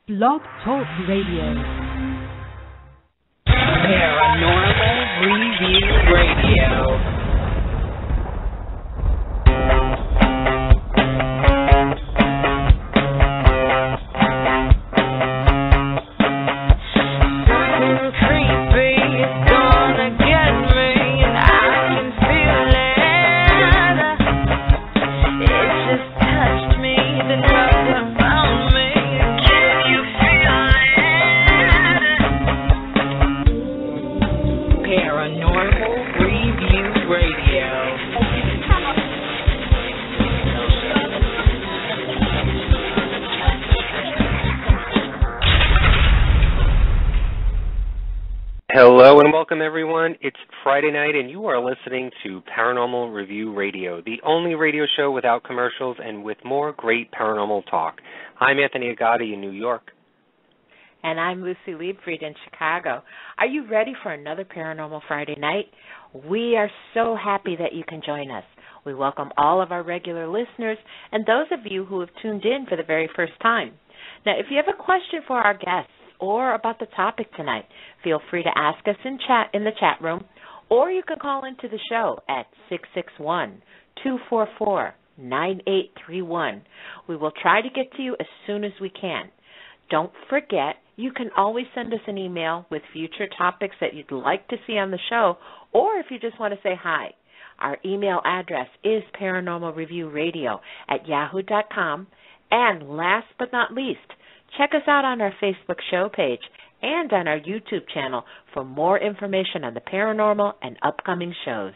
Blog Talk Radio. Paranormal Review Radio. Hello and welcome everyone. It's Friday night and you are listening to Paranormal Review Radio, the only radio show without commercials and with more great paranormal talk. I'm Anthony Agati in New York. And I'm Lucy Liebfried in Chicago. Are you ready for another Paranormal Friday night? We are so happy that you can join us. We welcome all of our regular listeners and those of you who have tuned in for the very first time. Now, if you have a question for our guests, or about the topic tonight, feel free to ask us in the chat room, or you can call into the show at 661-244-9831. We will try to get to you as soon as we can. Don't forget, you can always send us an email with future topics that you'd like to see on the show, or if you just want to say hi. Our email address is paranormalreviewradio@yahoo.com. And last but not least, check us out on our Facebook show page and on our YouTube channel for more information on the paranormal and upcoming shows.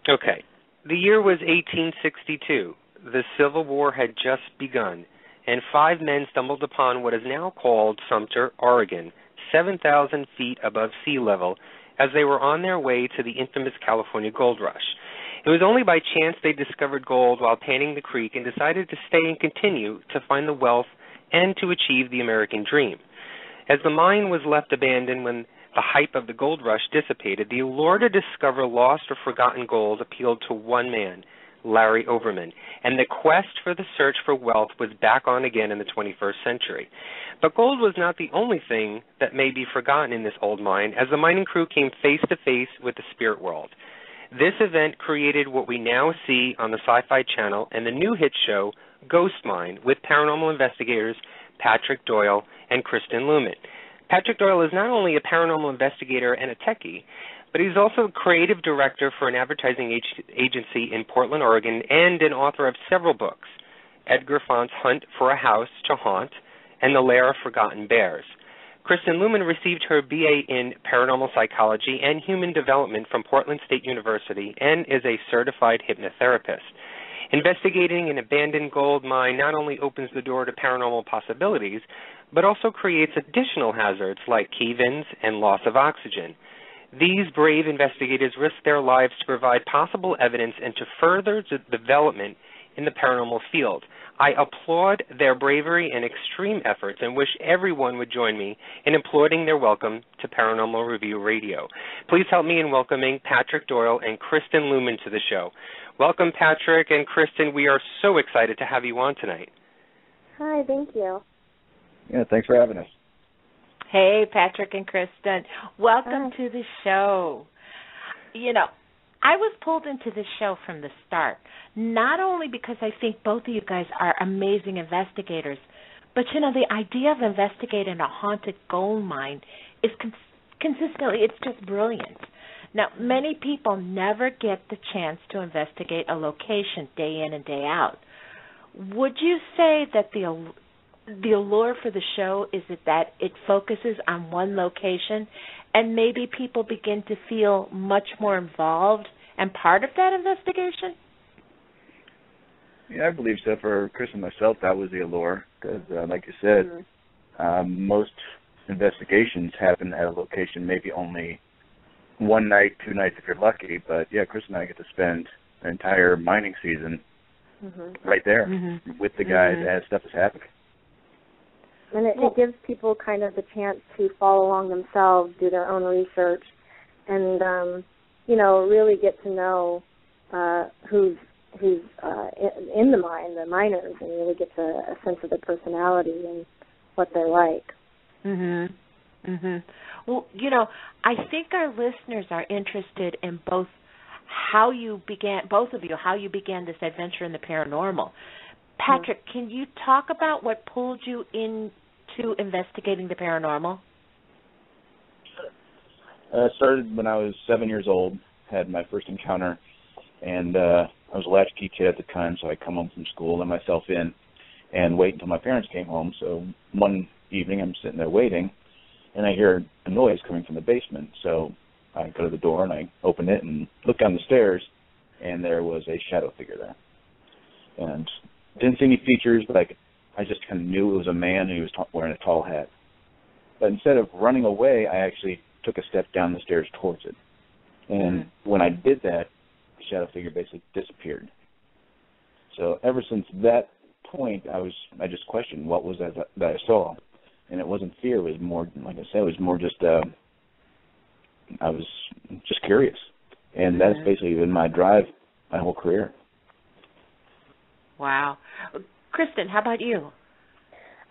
Okay. The year was 1862. The Civil War had just begun, and 5 men stumbled upon what is now called Sumter, Oregon, 7,000 feet above sea level, as they were on their way to the infamous California gold rush. It was only by chance they discovered gold while panning the creek and decided to stay and continue to find the wealth and to achieve the American dream. As the mine was left abandoned when the hype of the gold rush dissipated, the allure to discover lost or forgotten gold appealed to one man, Larry Overman, and the quest for the search for wealth was back on again in the 21st century. But gold was not the only thing that may be forgotten in this old mine, as the mining crew came face to face with the spirit world. This event created what we now see on the SyFy channel and the new hit show, Ghost Mine, with paranormal investigators Patrick Doyle and Kristen Luman. Patrick Doyle is not only a paranormal investigator and a techie, but he's also creative director for an advertising agency in Portland, Oregon, and an author of several books, Edgar Font's Hunt for a House to Haunt and The Lair of Forgotten Bears. Kristen Luman received her BA in Paranormal Psychology and Human Development from Portland State University and is a certified hypnotherapist. Investigating an abandoned gold mine not only opens the door to paranormal possibilities, but also creates additional hazards like cave-ins and loss of oxygen. These brave investigators risk their lives to provide possible evidence and to further development in the paranormal field. I applaud their bravery and extreme efforts and wish everyone would join me in applauding their welcome to Paranormal Review Radio. Please help me in welcoming Patrick Doyle and Kristen Luman to the show. Welcome, Patrick and Kristen. We are so excited to have you on tonight. Hi, thank you. Yeah, thanks for having us. Hey, Patrick and Kristen. Welcome to the show. You know, I was pulled into this show from the start, not only because I think both of you guys are amazing investigators, but, you know, the idea of investigating a haunted gold mine is consistently, it's just brilliant. Now, many people never get the chance to investigate a location day in and day out. Would you say that the allure for the show is that it focuses on one location and maybe people begin to feel much more involved and part of that investigation? Yeah, I believe so. For Chris and myself, that was the allure because, like you said, most investigations happen at a location maybe only one night, 2 nights if you're lucky. But, yeah, Chris and I get to spend the entire mining season right there with the guys as stuff is happening. And it gives people kind of the chance to follow along themselves, do their own research, and, you know, really get to know who's in the mine, the miners, and really get to a sense of their personality and what they're like. Mhm. Mhm. Well, you know, I think our listeners are interested in both how you began, both of you, how you began this adventure in the paranormal. Patrick, can you talk about what pulled you into investigating the paranormal? It started when I was 7 years old, had my first encounter, and I was a latchkey kid at the time, so I'd come home from school, let myself in, and wait until my parents came home. So one evening I'm sitting there waiting, and I hear a noise coming from the basement. So I go to the door, and I open it and look down the stairs, and there was a shadow figure there. And didn't see any features, but I just kind of knew it was a man, and he was wearing a tall hat. But instead of running away, I actually took a step down the stairs towards it. And when I did that, the shadow figure basically disappeared. So ever since that point, I just questioned what was that I saw. And it wasn't fear, it was more, like I said, it was more just, I was just curious. And that's basically been my drive my whole career. Wow. Kristen, how about you?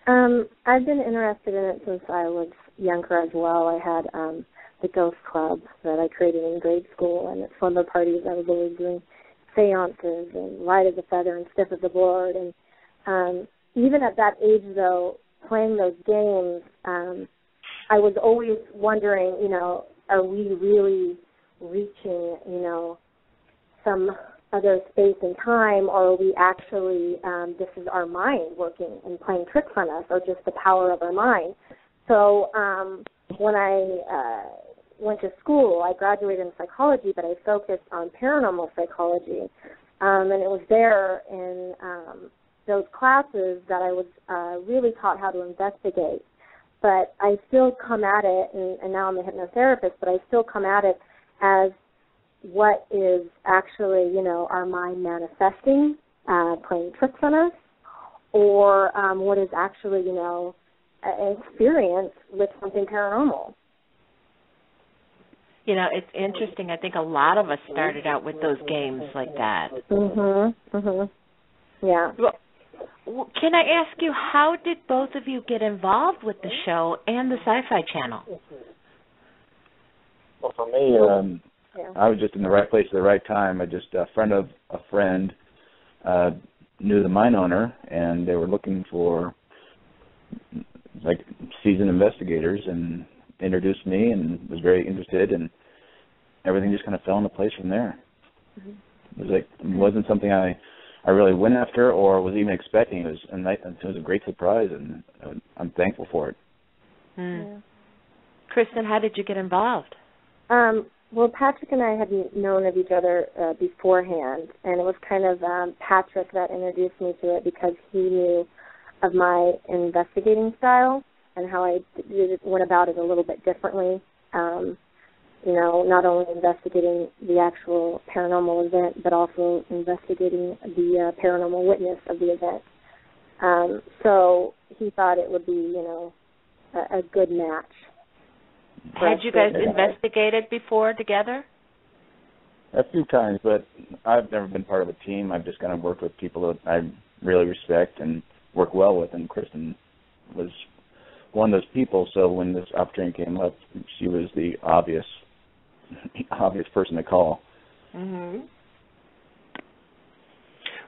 I've been interested in it since I was younger as well. I had the Ghost Club that I created in grade school, and at slumber parties I was always doing seances and light as a feather and stiff as a board. And even at that age, though, playing those games, I was always wondering, you know, are we really reaching, you know, some other space and time, or are we actually, this is our mind working and playing tricks on us, or just the power of our mind? So when I went to school, I graduated in psychology, but I focused on paranormal psychology, and it was there in those classes that I was really taught how to investigate. But I still come at it, and now I'm a hypnotherapist, but I still come at it as what is actually, you know, our mind manifesting, playing tricks on us, or what is actually, you know, an experience with something paranormal. You know, it's interesting. I think a lot of us started out with those games like that. Yeah. Well, can I ask you, how did both of you get involved with the show and the SyFy channel? Well, for me, I was just in the right place at the right time. A friend of a friend knew the mine owner, and they were looking for like seasoned investigators, and introduced me, and was very interested, and everything just kind of fell into place from there. It was like, it wasn't something I really went after or was even expecting. It was a great surprise, and I'm thankful for it. Yeah. Kristen, how did you get involved? Well, Patrick and I had known of each other beforehand, and it was kind of Patrick that introduced me to it because he knew of my investigating style and how I went about it a little bit differently. You know, not only investigating the actual paranormal event, but also investigating the paranormal witness of the event. So he thought it would be, you know, a good match. Had you guys investigated before together? A few times, but I've never been part of a team. I've just kind of worked with people that I really respect and work well with, and Kristen was one of those people, so when this opportunity came up, she was the obvious person to call.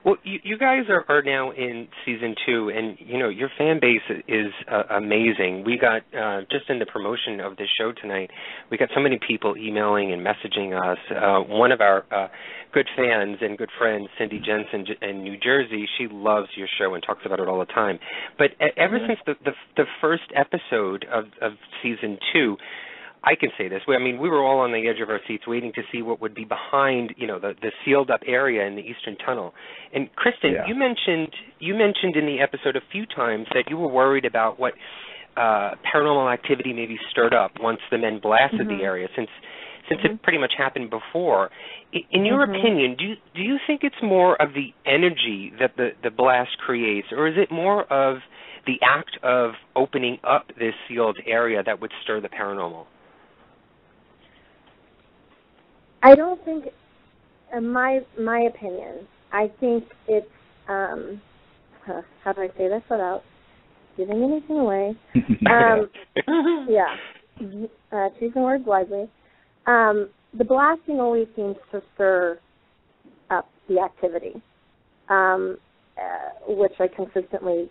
Well, you guys are now in season 2, and you know your fan base is amazing. We got just in the promotion of this show tonight, we got so many people emailing and messaging us. One of our good fans and good friends, Cindy Jensen in New Jersey, she loves your show and talks about it all the time. But ever since the first episode of season 2, I can say this. I mean, we were all on the edge of our seats waiting to see what would be behind, you know, the sealed up area in the Eastern Tunnel. And Kristen, you mentioned in the episode a few times that you were worried about what paranormal activity may be stirred up once the men blasted the area, since it pretty much happened before. In your opinion, do you think it's more of the energy that the blast creates, or is it more of the act of opening up this sealed area that would stir the paranormal? I don't think, in my opinion, I think it's, how do I say this without giving anything away. Choosing words wisely. The blasting always seems to stir up the activity, which I consistently,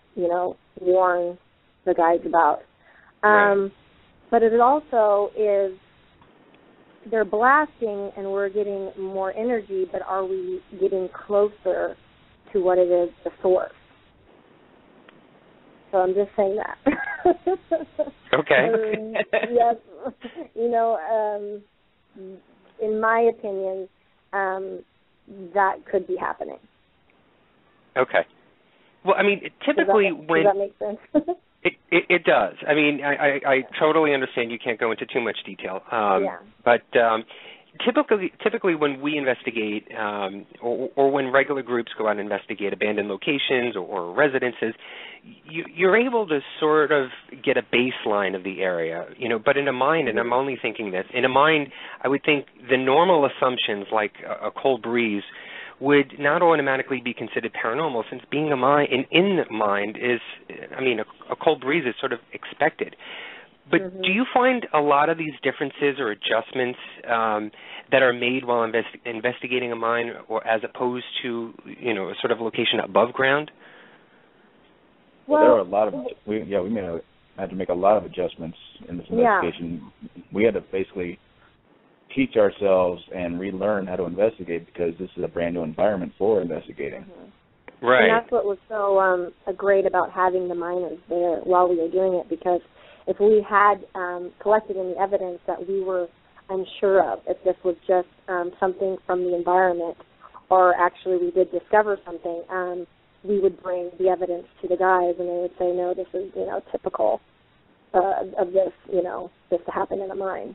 warn the guys about. But it also is, they're blasting and we're getting more energy, but are we getting closer to what it is, the source? So I'm just saying that. Okay. Yes. In my opinion, that could be happening. Okay. Well, I mean, typically does that make sense? It does. I mean, I totally understand you can't go into too much detail. But typically when we investigate or when regular groups go out and investigate abandoned locations or residences, you're able to sort of get a baseline of the area, but in a mind, and I'm only thinking this, in a mind, I would think the normal assumptions like a cold breeze would not automatically be considered paranormal, since being in the mind is, a cold breeze is sort of expected. But do you find a lot of these differences or adjustments that are made while investigating a mine, or as opposed to, a sort of location above ground? Well, there are a lot of we had to make a lot of adjustments in this investigation. We had to basically teach ourselves and relearn how to investigate, because this is a brand new environment for investigating. Right. And that's what was so great about having the miners there while we were doing it, because if we had collected any evidence that we were unsure of, if this was just something from the environment, or actually we did discover something, we would bring the evidence to the guys, and they would say, no, this is, typical of this, this to happen in a mine.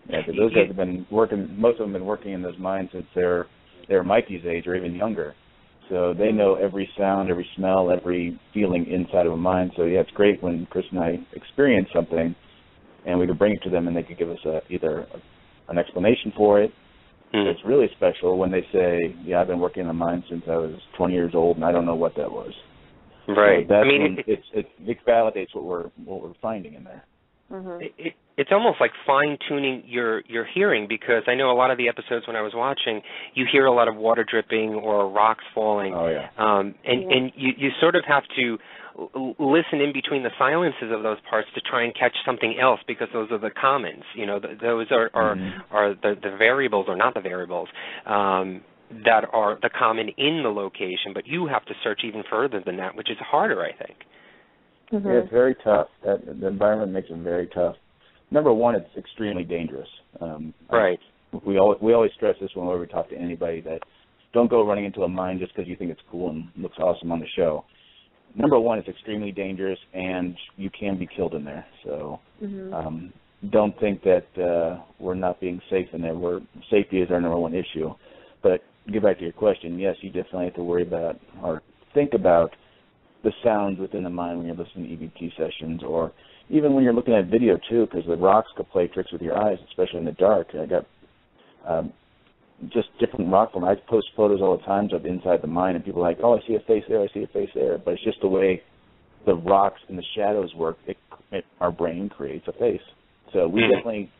Yeah, because those guys have been working, most of them have been working in those mines since they're Mikey's age or even younger. So they know every sound, every smell, every feeling inside of a mine. So, it's great when Chris and I experience something and we could bring it to them and they could give us either an explanation for it. It's really special when they say, I've been working in a mine since I was 20 years old and I don't know what that was. Right. So it validates what we're finding in there. It's almost like fine-tuning your hearing, because I know a lot of the episodes when I was watching, you hear a lot of water dripping or rocks falling. Oh, yeah. And you sort of have to listen in between the silences of those parts to try and catch something else, because those are the commons. Those are the variables, or not the variables, that are the common in the location. But you have to search even further than that, which is harder, I think. Yeah, it's very tough. The environment makes it very tough. Number one, it's extremely dangerous. Right. We always stress this whenever we talk to anybody, that don't go running into a mine just because you think it's cool and looks awesome on the show. Number one, it's extremely dangerous, and you can be killed in there. So don't think that we're not being safe in there. Safety is our number one issue. But to get back to your question, yes, you definitely have to worry about or think about the sounds within the mine when you're listening to EVP sessions, or even when you're looking at video too, because the rocks could play tricks with your eyes, especially in the dark. I got just different rock form. I post photos all the time of inside the mine, and people are like, oh, I see a face there, I see a face there. But it's just the way the rocks and the shadows work. Our brain creates a face. So we definitely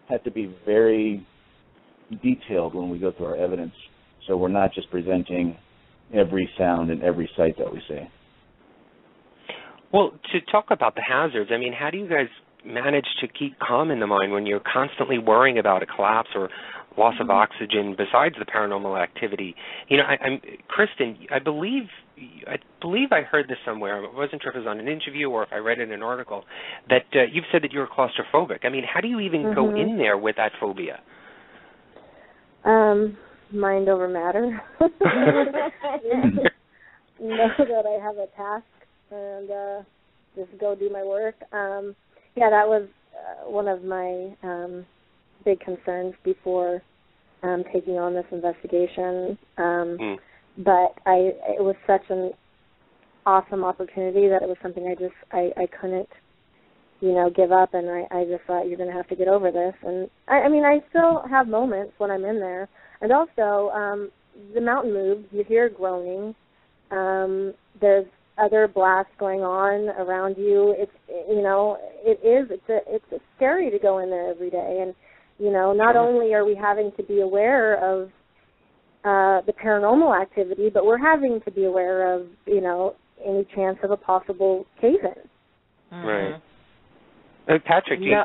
have to be very detailed when we go through our evidence, so we're not just presenting every sound and every sight that we see. Well, to talk about the hazards, how do you guys manage to keep calm in the mine when you're constantly worrying about a collapse or loss of oxygen besides the paranormal activity? Kristen, I believe I heard this somewhere. I wasn't sure if it was on an interview or if I read it in an article, that you've said that you're claustrophobic. How do you even go in there with that phobia? Mind over matter. Know that I have a task and just go do my work. That was one of my big concerns before taking on this investigation. But it was such an awesome opportunity that it was something I couldn't, give up, and I just thought, you're going to have to get over this. And I still have moments when I'm in there. And also, the mountain moves, you hear groaning. There's other blasts going on around you. It's it's scary to go in there every day, and not only are we having to be aware of the paranormal activity, but we're having to be aware of any chance of a possible cave-in. Right. Patrick, do you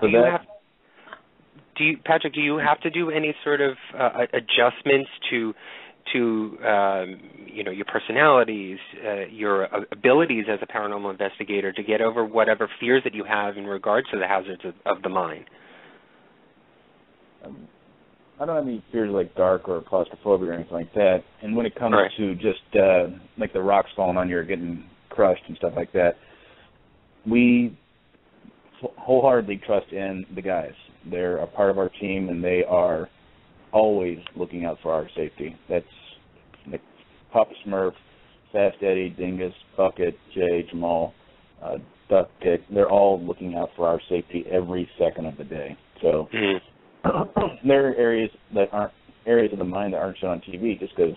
have to do any sort of adjustments to your personalities, your abilities as a paranormal investigator to get over whatever fears that you have in regards to the hazards of the mind? I don't have any fears like dark or claustrophobia or anything like that. And when it comes to just like the rocks falling on you or getting crushed and stuff like that, we wholeheartedly trust in the guys. They're a part of our team, and they are always looking out for our safety. That's like Papa Smurf, Fast Eddie, Dingus, Bucket, Jay, Jamal, Duck Pick. They're all looking out for our safety every second of the day. So there are areas of the mind that aren't shown on TV just because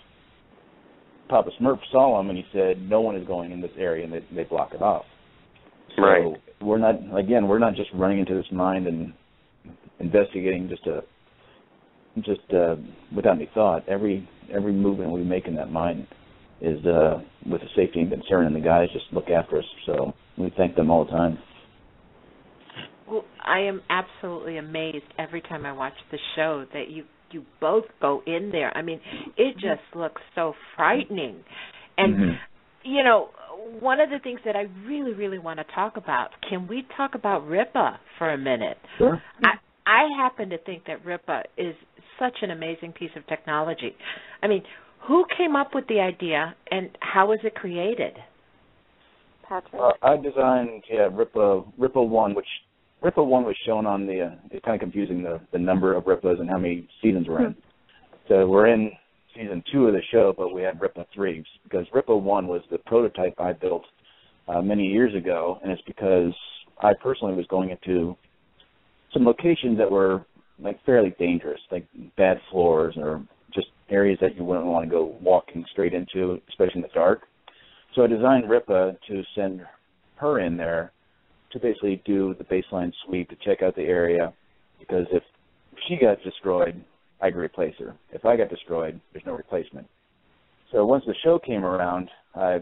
Papa Smurf saw them and he said no one is going in this area, and they block it off. So we're not just running into this mind and investigating just without any thought. Every movement we make in that mind is with the safety and concern, and the guys just look after us. So we thank them all the time. Well, I am absolutely amazed every time I watch the show that you both go in there. I mean, it just looks so frightening. And, one of the things that I really, really want to talk about, can we talk about Ripa for a minute? Sure. I happen to think that Ripa is such an amazing piece of technology. I mean, who came up with the idea, and how was it created? Patrick. I designed Ripa 1, which Ripa 1 was shown on the. It's kind of confusing the number of Ripas and how many seasons we're in. So we're in season 2 of the show, but we have Ripa 3 because Ripa 1 was the prototype I built many years ago, and it's because I personally was going into some locations that were like fairly dangerous, like bad floors or just areas that you wouldn't want to go walking straight into, especially in the dark. So I designed Ripa to send her in there to basically do the baseline sweep to check out the area, because if she got destroyed, I could replace her. If I got destroyed, there's no replacement. So once the show came around, I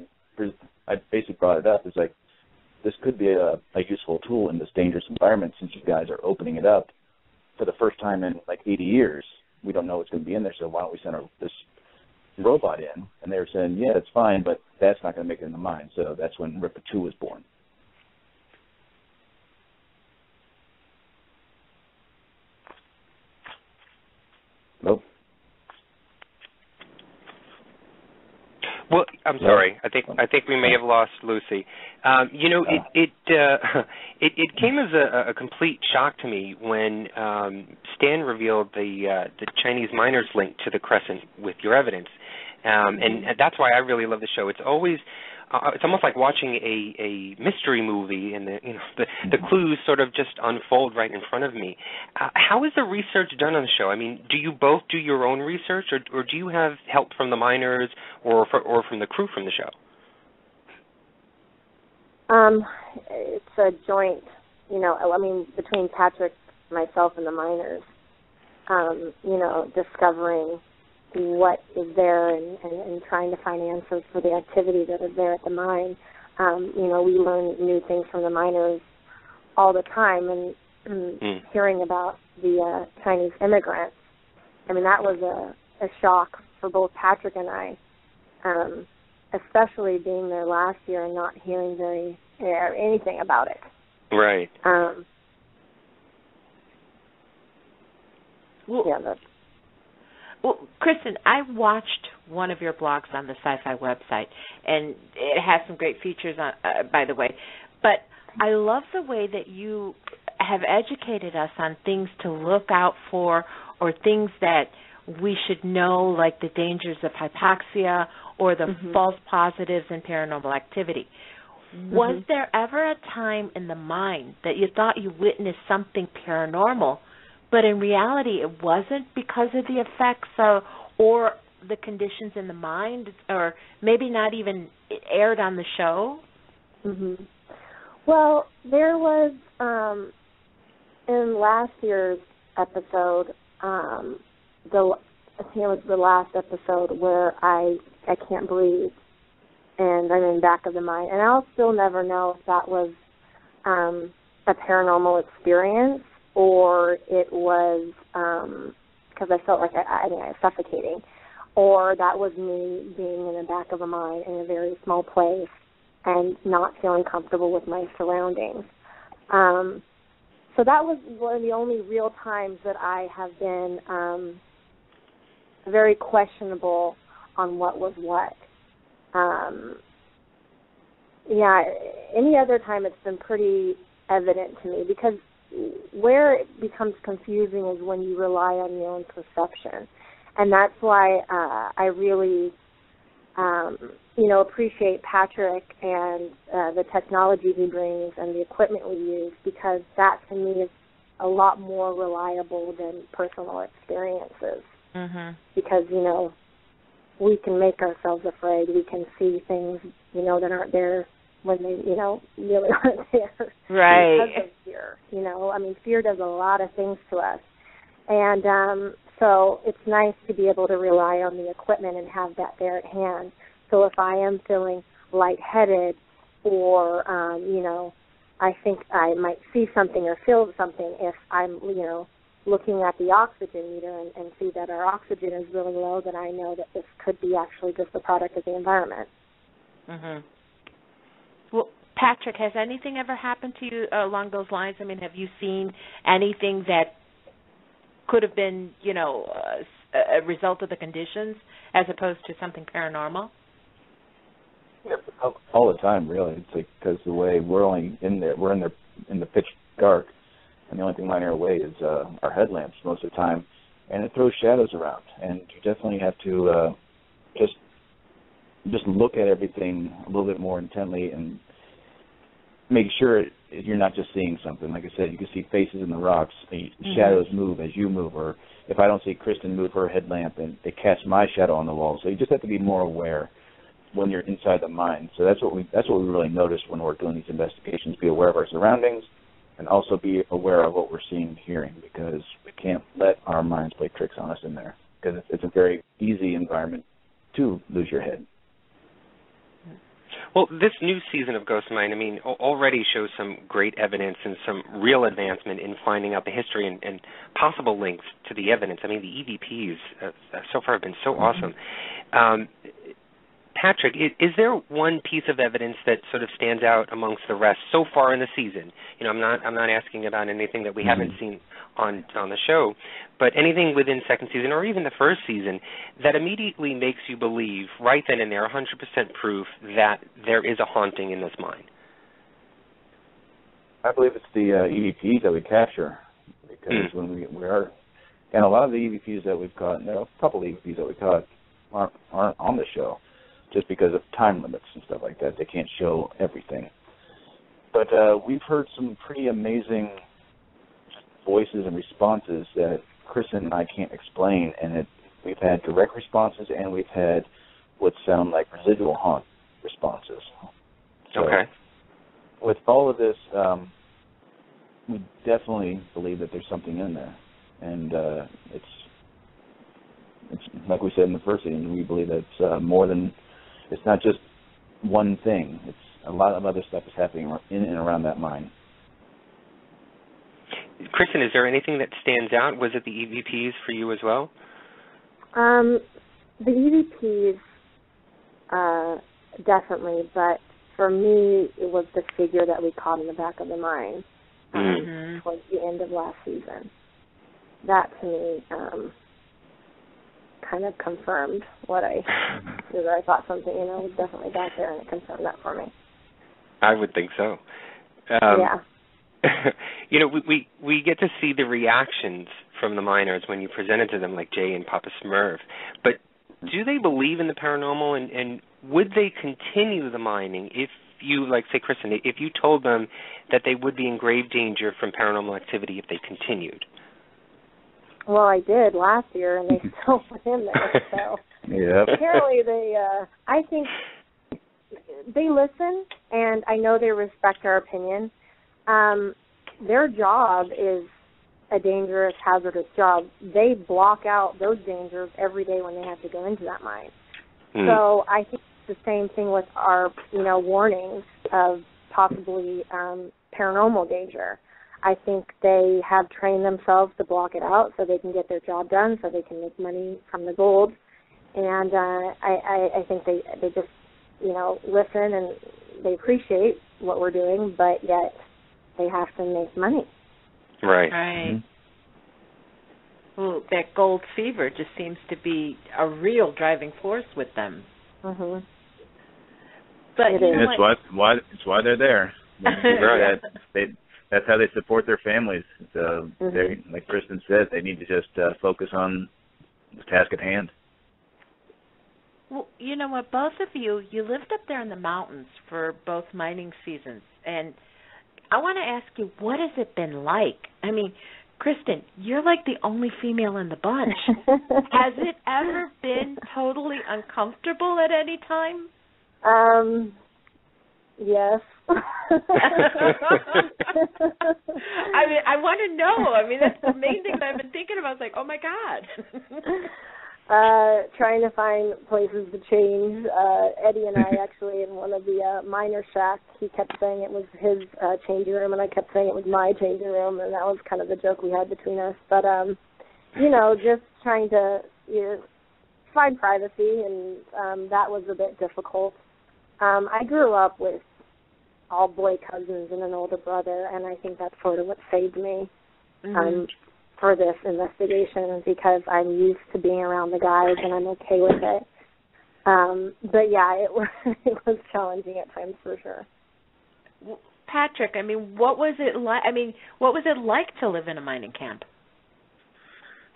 basically brought it up. It's like, this could be a useful tool in this dangerous environment, since you guys are opening it up for the first time in like 80 years. We don't know what's going to be in there, so why don't we send this robot in? And they were saying, yeah, it's fine, but that's not going to make it in the mine. So that's when Ripa 2 was born. Nope. Well, I'm sorry. I think we may have lost Lucy. It came as a complete shock to me when Stan revealed the Chinese miners link to the crescent with your evidence, and that's why I really love the show. It's always it's almost like watching a mystery movie, and the clues sort of just unfold right in front of me. How is the research done on the show? I mean, do you both do your own research, or do you have help from the miners or from the crew from the show? It's a joint, between Patrick, myself, and the miners, discovering what is there and trying to find answers for the activity that is there at the mine. We learn new things from the miners all the time, and hearing about the Chinese immigrants, I mean, that was a shock for both Patrick and I, especially being there last year and not hearing anything about it. Right. Well, Kristen, I watched one of your blogs on the SyFy website, and it has some great features on, by the way. But I love the way that you have educated us on things to look out for, or things that we should know, like the dangers of hypoxia or the false positives in paranormal activity. Was there ever a time in the mine that you thought you witnessed something paranormal, but in reality it wasn't because of the effects or the conditions in the mind, or maybe not even aired on the show? Mm-hmm. Well, there was, in last year's episode, I think it was the last episode where I can't breathe and I'm in back of the mind. And I'll still never know if that was a paranormal experience or it was because I felt like I was suffocating, or that was me being in the back of a mind in a very small place and not feeling comfortable with my surroundings. So that was one of the only real times that I have been very questionable on what was what. Any other time it's been pretty evident to me, because where it becomes confusing is when you rely on your own perception. And that's why I really, appreciate Patrick and the technology he brings and the equipment we use, because that to me is a lot more reliable than personal experiences. Mm-hmm. Because, we can make ourselves afraid. We can see things, that aren't there when they, really aren't there. Right. Because of fear. Fear does a lot of things to us. And so it's nice to be able to rely on the equipment and have that there at hand. So if I am feeling lightheaded or, I think I might see something or feel something, if I'm, looking at the oxygen meter and see that our oxygen is really low, then I know that this could be actually just a product of the environment. Mm-hmm. Well, Patrick, has anything ever happened to you along those lines? Have you seen anything that could have been, a result of the conditions as opposed to something paranormal? Yeah, all the time, really. It's like, because the way we're only in there, we're in the pitch dark, and the only thing lighting our way is our headlamps most of the time, and it throws shadows around. And you definitely have to just look at everything a little bit more intently and make sure you're not just seeing something. Like I said, you can see faces in the rocks, shadows move as you move, or if I don't see Kristen move her headlamp, and it casts my shadow on the wall. So you just have to be more aware when you're inside the mind. So that's what we really notice when we're doing these investigations. Be aware of our surroundings, and also be aware of what we're seeing and hearing, because we can't let our minds play tricks on us in there, because it's a very easy environment to lose your head. Well, this new season of Ghost Mind, already shows some great evidence and some real advancement in finding out the history and possible links to the evidence. The EVPs so far have been so awesome. Patrick, is there one piece of evidence that sort of stands out amongst the rest so far in the season? I'm not asking about anything that we haven't seen on the show, but anything within second season or even the first season that immediately makes you believe right then and there, 100% proof that there is a haunting in this mine? I believe it's the EVPs that we capture, because when we are, and a lot of the EVPs that we've caught, and there are a couple of EVPs that we caught aren't on the show, just because of time limits and stuff like that. They can't show everything. But we've heard some pretty amazing voices and responses that Kristen and I can't explain, and we've had direct responses, and we've had what sound like residual haunt responses. So okay. With all of this, we definitely believe that there's something in there. And it's like we said in the first season, we believe that it's more than, it's not just one thing. It's a lot of other stuff is happening in and around that mine. Kristen, is there anything that stands out? Was it the EVPs for you as well? The EVPs, definitely, but for me, it was the figure that we caught in the back of the mine towards the end of last season. That, to me, kind of confirmed what I thought something, was definitely back there, and it confirmed that for me. I would think so. Yeah. We get to see the reactions from the miners when you present it to them, like Jay and Papa Smurf. But do they believe in the paranormal, and would they continue the mining if you, like, say, Kristen, if you told them that they would be in grave danger from paranormal activity if they continued? Well, I did last year, and they still went in there, so Yeah. Apparently I think they listen, and I know they respect our opinion. Their job is a dangerous, hazardous job. They block out those dangers every day when they have to go into that mine. So I think it's the same thing with our, warnings of possibly paranormal danger. I think they have trained themselves to block it out so they can get their job done, so they can make money from the gold. And I think they just, listen, and they appreciate what we're doing, but yet they have to make money. Right. Right. Well, that gold fever just seems to be a real driving force with them. Mhm. But it is. It's why they're there. That's how they support their families. So they, like Kristen said, they need to just focus on the task at hand. Well, you know what, both of you lived up there in the mountains for both mining seasons, and I want to ask you, what has it been like? I mean, Kristen, you're like the only female in the bunch. Has it ever been totally uncomfortable at any time? Yes. I mean, I want to know. I mean, that's the main thing that I've been thinking about. It's like, oh, my God. Trying to find places to change. Eddie and I actually, in one of the miner shacks, he kept saying it was his changing room, and I kept saying it was my changing room, and that was kind of the joke we had between us. But, just trying to find privacy, and that was a bit difficult. I grew up with all boy cousins and an older brother, and I think that's sort of what saved me for this investigation, because I'm used to being around the guys and I'm okay with it. But yeah, it was challenging at times for sure. Patrick, I mean, what was it like? I mean, what was it like to live in a mining camp?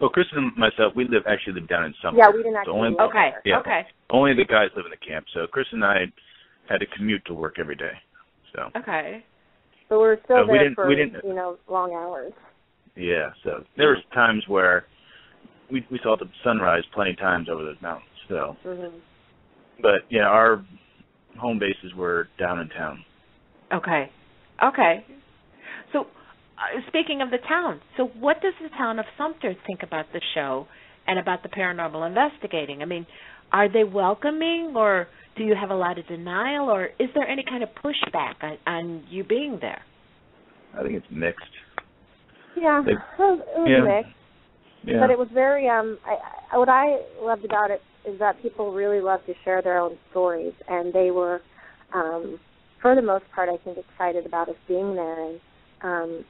Well, Kristen and myself, we actually live down in Sumter. Yeah, we didn't actually live there. Yeah, okay. Only the guys live in the camp. So Kristen and I had to commute to work every day. So. Okay. But we're still there for, long hours. Yeah, so there was times where we saw the sunrise plenty of times over those mountains. So, but yeah, our home bases were down in town. Okay. So, speaking of the town, so what does the town of Sumter think about the show and about the paranormal investigating? I mean, are they welcoming, or do you have a lot of denial, or is there any kind of pushback on you being there? I think it's mixed. Yeah, it was mixed. Yeah. But it was very, what I loved about it is that people really love to share their own stories, and they were, for the most part, I think, excited about us being there. And,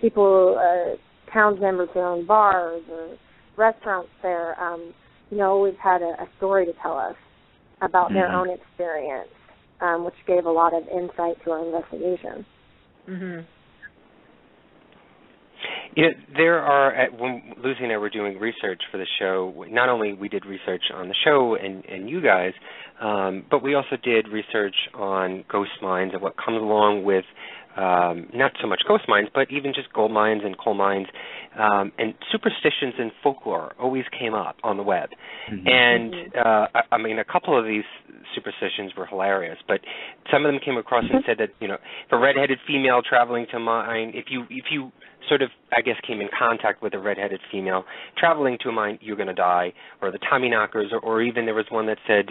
people, towns members who own bars or restaurants there, always had a story to tell us about their own experience, which gave a lot of insight to our investigation. There are, when Lucy and I were doing research for the show, not only we did research on the show and you guys, but we also did research on ghost mines and what comes along with not so much ghost mines, but even just gold mines and coal mines. And superstitions and folklore always came up on the web. And, a couple of these superstitions were hilarious, but some of them came across and said that, if a redheaded female traveling to mine, if you sort of, I guess, came in contact with a redheaded female traveling to a mine, you're going to die, or the Tommyknockers, or even there was one that said,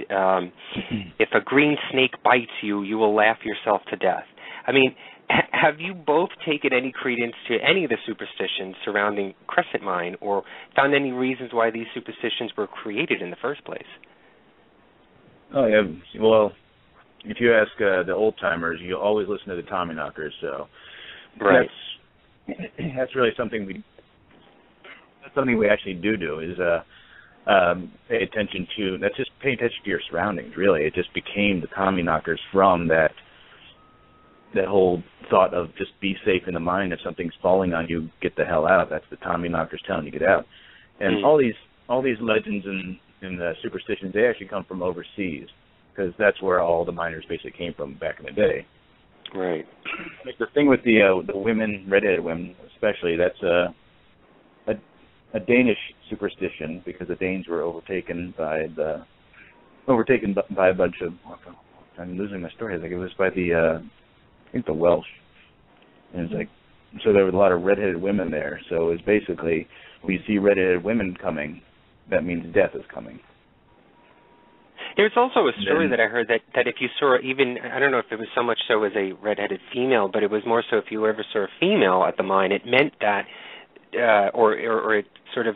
if a green snake bites you, you will laugh yourself to death. I mean, have you both taken any credence to any of the superstitions surrounding Crescent Mine, or found any reasons why these superstitions were created in the first place? Oh, yeah. Well, if you ask the old-timers, you always listen to the Tommyknockers, so that's really something we actually do is pay attention to. That's just pay attention to your surroundings, really. It just became the Tommyknockers from that whole thought of just be safe in the mine. If something's falling on you, get the hell out. That's the Tommyknockers telling you to get out. And all these legends and superstitions, they actually come from overseas, because that's where all the miners basically came from back in the day. Right. Like the thing with the women, redheaded women especially, that's a Danish superstition because the Danes were overtaken by a bunch of. I'm losing my story. I think it was by the Welsh, and it's like so there was a lot of redheaded women there. So it's basically when you see redheaded women coming, that means death is coming. There's also a story that I heard that if you saw even, I don't know if it was so much so as a redheaded female, but it was more so if you ever saw a female at the mine, it meant that, or it sort of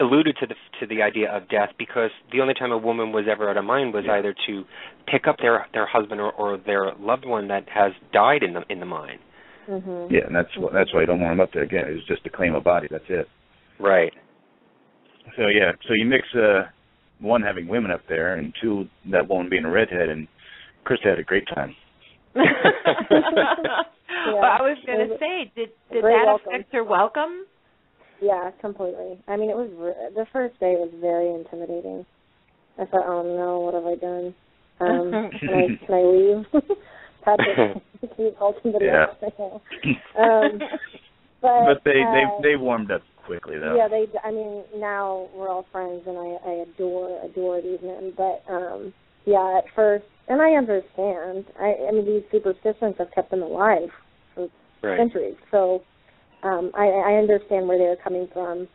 alluded to the idea of death, because the only time a woman was ever at a mine was either to pick up their husband or their loved one that has died in the mine. Mm-hmm. Yeah, and that's why you don't want them up there again. It's just to claim a body. That's it. Right. So you mix one, having women up there, and two, that woman being a redhead, and Krista had a great time. Well, I was going to say, did that affect her welcome? Yeah, completely. I mean, it was the first day was very intimidating. I thought, oh no, what have I done? Can I leave? Patrick, can you call somebody else? But they warmed up quickly, though. Yeah, I mean, now we're all friends, and I adore these men. But yeah, at first, and I understand. I mean, these superstitions have kept them alive for centuries. So I understand where they're coming from,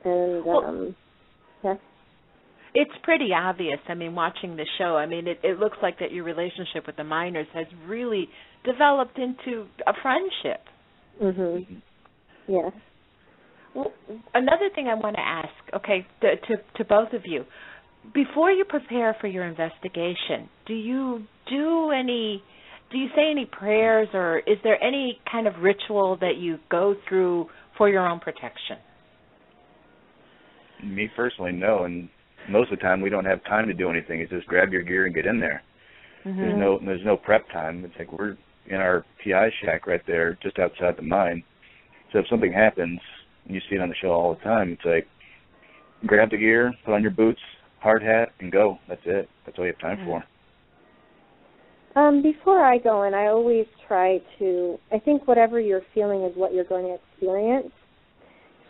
and yeah. It's pretty obvious. I mean, watching the show, I mean, it looks like that your relationship with the miners has really developed into a friendship. Mhm. Yes. Well, another thing I want to ask, okay, to both of you, before you prepare for your investigation, do you say any prayers, or is there any kind of ritual that you go through for your own protection? Me personally, no, and most of the time we don't have time to do anything. It's just grab your gear and get in there. Mm-hmm. There's no prep time. It's like we're in our PI shack right there, just outside the mine. So if something happens, and you see it on the show all the time, it's like grab the gear, put on your boots, hard hat, and go. That's it. That's all you have time for. Before I go in, I always try to, I think whatever you're feeling is what you're going to experience.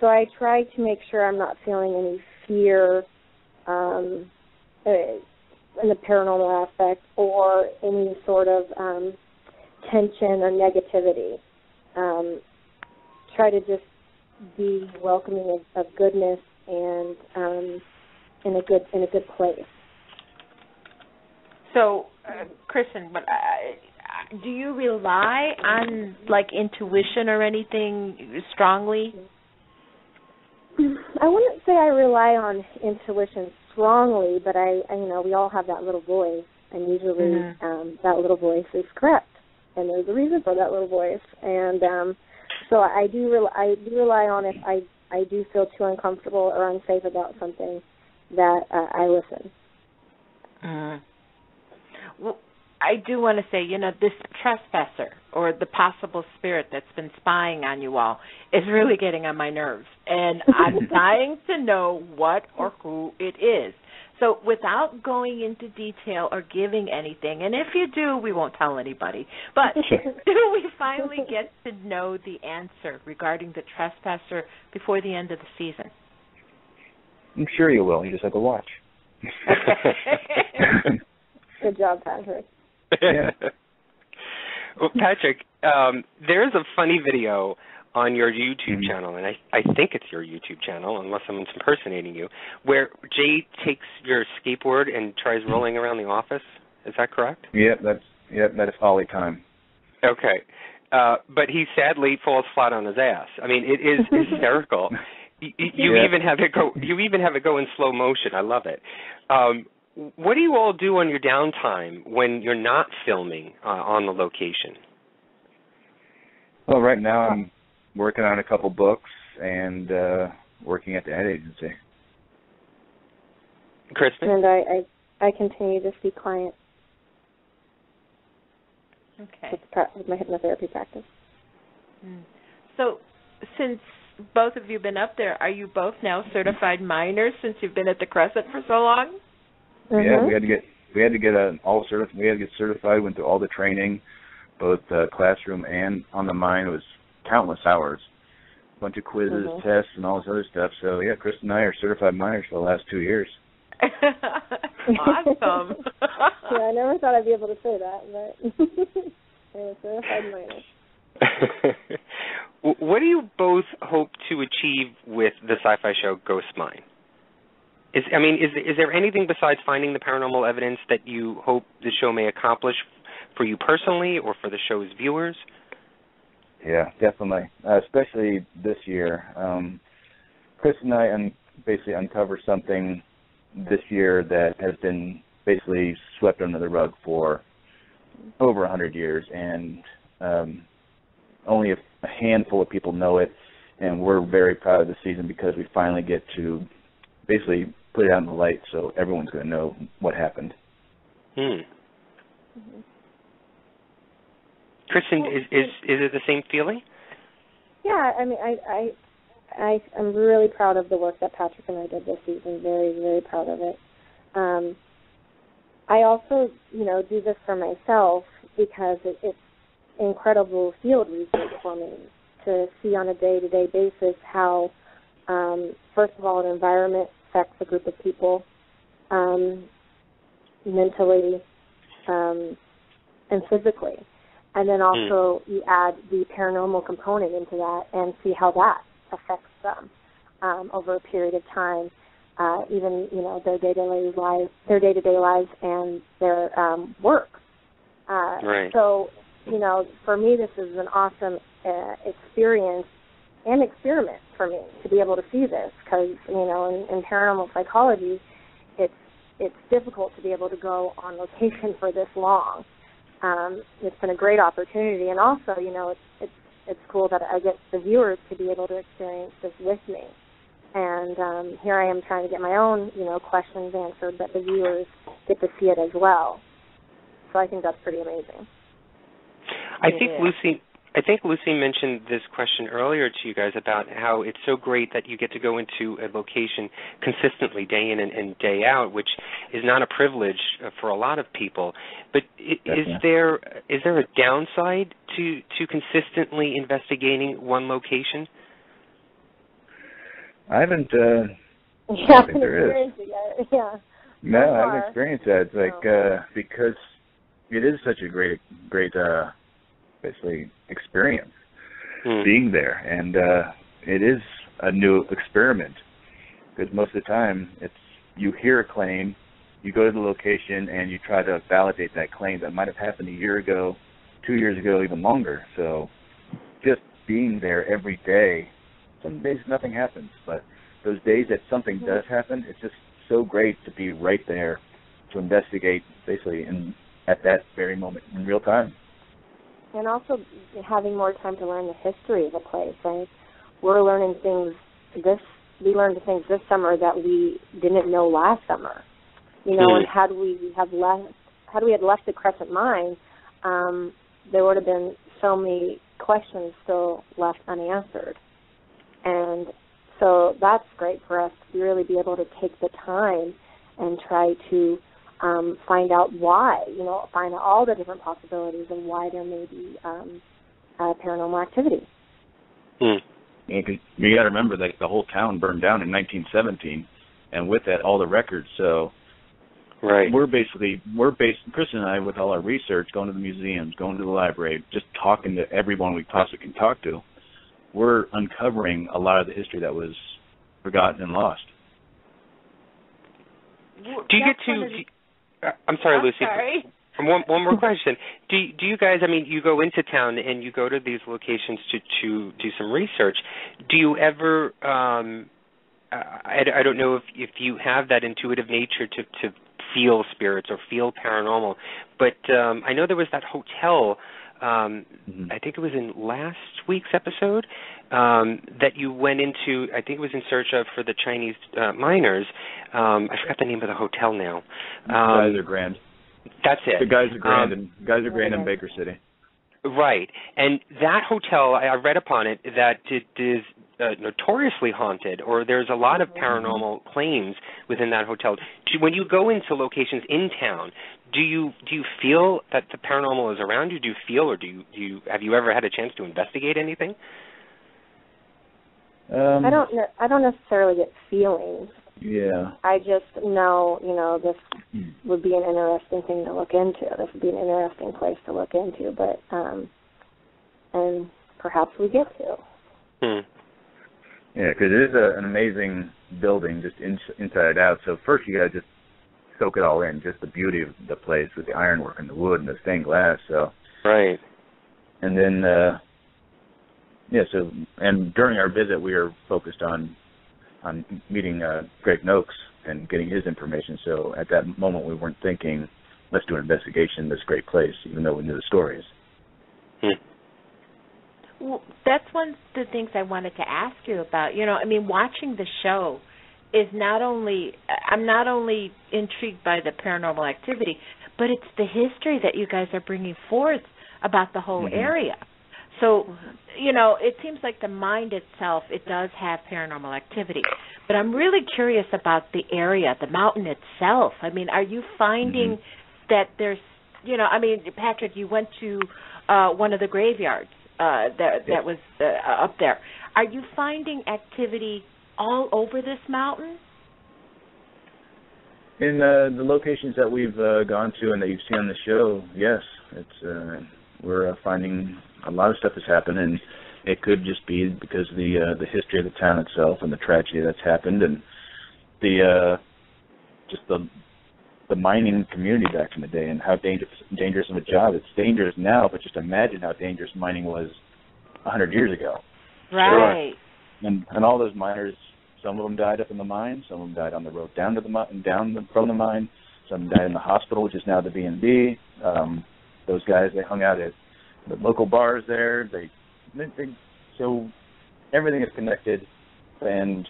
So I try to make sure I'm not feeling any fear in the paranormal aspect, or any sort of tension or negativity. Try to just be welcoming of goodness and in a good place. So, Kristen, do you rely on like intuition or anything strongly? I wouldn't say I rely on intuition strongly, but I we all have that little voice, and usually that little voice is correct, and there's a reason for that little voice, and so I do rely on if I do feel too uncomfortable or unsafe about something, that I listen. Well, I do want to say, this trespasser, or the possible spirit that's been spying on you all, is really getting on my nerves. And I'm dying to know what or who it is. So without going into detail or giving anything, and if you do, we won't tell anybody, but do we finally get to know the answer regarding the trespasser before the end of the season? I'm sure you will. You just have to watch. Good job, Patrick. Yeah. Well, Patrick, there's a funny video on your YouTube channel, and I think it's your YouTube channel, unless someone's impersonating you, where Jay takes your skateboard and tries rolling around the office. Is that correct? That is Ollie time. Okay. But he sadly falls flat on his ass. I mean, it is hysterical. You even have it go in slow motion. I love it. What do you all do on your downtime when you're not filming on the location? Well, right now I'm working on a couple books and working at the ad agency. Kristen? And I continue to see clients. Okay. With my hypnotherapy practice. So, since both of you have been up there, are you both now certified miners since you've been at the Crescent for so long? Yeah, we had to get certified. Went through all the training, both classroom and on the mine. It was countless hours, bunch of quizzes, tests, and all this other stuff. So, yeah, Chris and I are certified miners for the last 2 years. Awesome. Yeah, I never thought I'd be able to say that, but I'm a certified miner. What do you both hope to achieve with the Sci-Fi show Ghost Mine? Is there anything besides finding the paranormal evidence that you hope the show may accomplish for you personally or for the show's viewers? Yeah, definitely. Especially this year. Chris and I basically uncovered something this year that has been basically swept under the rug for over 100 years, and only a handful of people know it, and we're very proud of the season because we finally get to basically put it out in the light so everyone's going to know what happened. Kristen, is it the same feeling? Yeah, I mean, I'm really proud of the work that Patrick and I did this season. Very, very proud of it. I also, do this for myself because it's incredible field research for me to see on a day-to-day basis how, first of all, an environment affects a group of people mentally and physically. And then also you add the paranormal component into that and see how that affects them over a period of time, even their day-to-day lives and their work. Right. So for me, this is an awesome experience and experiment for me to be able to see this because in paranormal psychology, it's difficult to be able to go on location for this long. It's been a great opportunity, and also, it's cool that I get the viewers to be able to experience this with me. And here I am trying to get my own, questions answered, but the viewers get to see it as well. So I think that's pretty amazing. I think Lucy mentioned this question earlier to you guys about how it's so great that you get to go into a location consistently day in and day out, which is not a privilege for a lot of people. But is there a downside to consistently investigating one location? I haven't. I haven't experienced it yet. Yeah. No, I haven't experienced that. It's like because it is such a great basically experience being there, and it is a new experiment because most of the time it's you hear a claim, you go to the location, and you try to validate that claim that might have happened a year ago, 2 years ago, even longer. So just being there every day, some days nothing happens, but those days that something does happen, it's just so great to be right there to investigate basically at that very moment in real time. And also having more time to learn the history of a place, right? We learned things this summer that we didn't know last summer. And had we had left the Crescent Mine, there would have been so many questions still left unanswered. And so that's great for us to really be able to take the time and try to find out why, find out all the different possibilities and why there may be paranormal activity. Yeah, 'cause you got to remember that the whole town burned down in 1917, and with that, all the records. So, right, Chris and I, with all our research, going to the museums, going to the library, just talking to everyone we possibly can talk to, we're uncovering a lot of the history that was forgotten and lost. Do you get to? I'm sorry, Lucy. Sorry. One more question. Do you guys? You go into town and you go to these locations to do some research. Do you ever? I don't know if you have that intuitive nature to feel spirits or feel paranormal, but I know there was that hotel. I think it was in last week's episode that you went into. I think it was in search of for the Chinese miners. I forgot the name of the hotel now. Guys are grand. That's it. The Guys are grand in Baker City. Right, and that hotel, I read upon it that it is notoriously haunted, or there's a lot of paranormal claims within that hotel. When you go into locations in town, do you feel that the paranormal is around you? Do you feel, or have you ever had a chance to investigate anything? I don't necessarily get feelings. Yeah. I just know, this would be an interesting thing to look into. This would be an interesting place to look into, but and perhaps we get to. Yeah, because it is an amazing building, just inside out. So first you got to just soak it all in, just the beauty of the place with the ironwork and the wood and the stained glass. So right. And then, and during our visit we were focused on meeting Greg Noakes and getting his information. So at that moment we weren't thinking, let's do an investigation in this great place, even though we knew the stories. Well, that's one of the things I wanted to ask you about. Watching the show is I'm not only intrigued by the paranormal activity, but it's the history that you guys are bringing forth about the whole area. So, it seems like the mind itself, it does have paranormal activity. But I'm really curious about the area, the mountain itself. Are you finding that there's, Patrick, you went to one of the graveyards that was up there. Are you finding activity all over this mountain? In the locations that we've gone to and that you've seen on the show, yes, it's we're finding a lot of stuff has happened, and it could just be because of the history of the town itself and the tragedy that's happened, and the mining community back in the day and how dangerous of a job. It's dangerous now, but just imagine how dangerous mining was 100 years ago. Right. Sure. And all those miners, some of them died up in the mine, some of them died on the road down to the from the mine, some died in the hospital, which is now the B&B. Those guys, they hung out at the local bars there. So everything is connected, and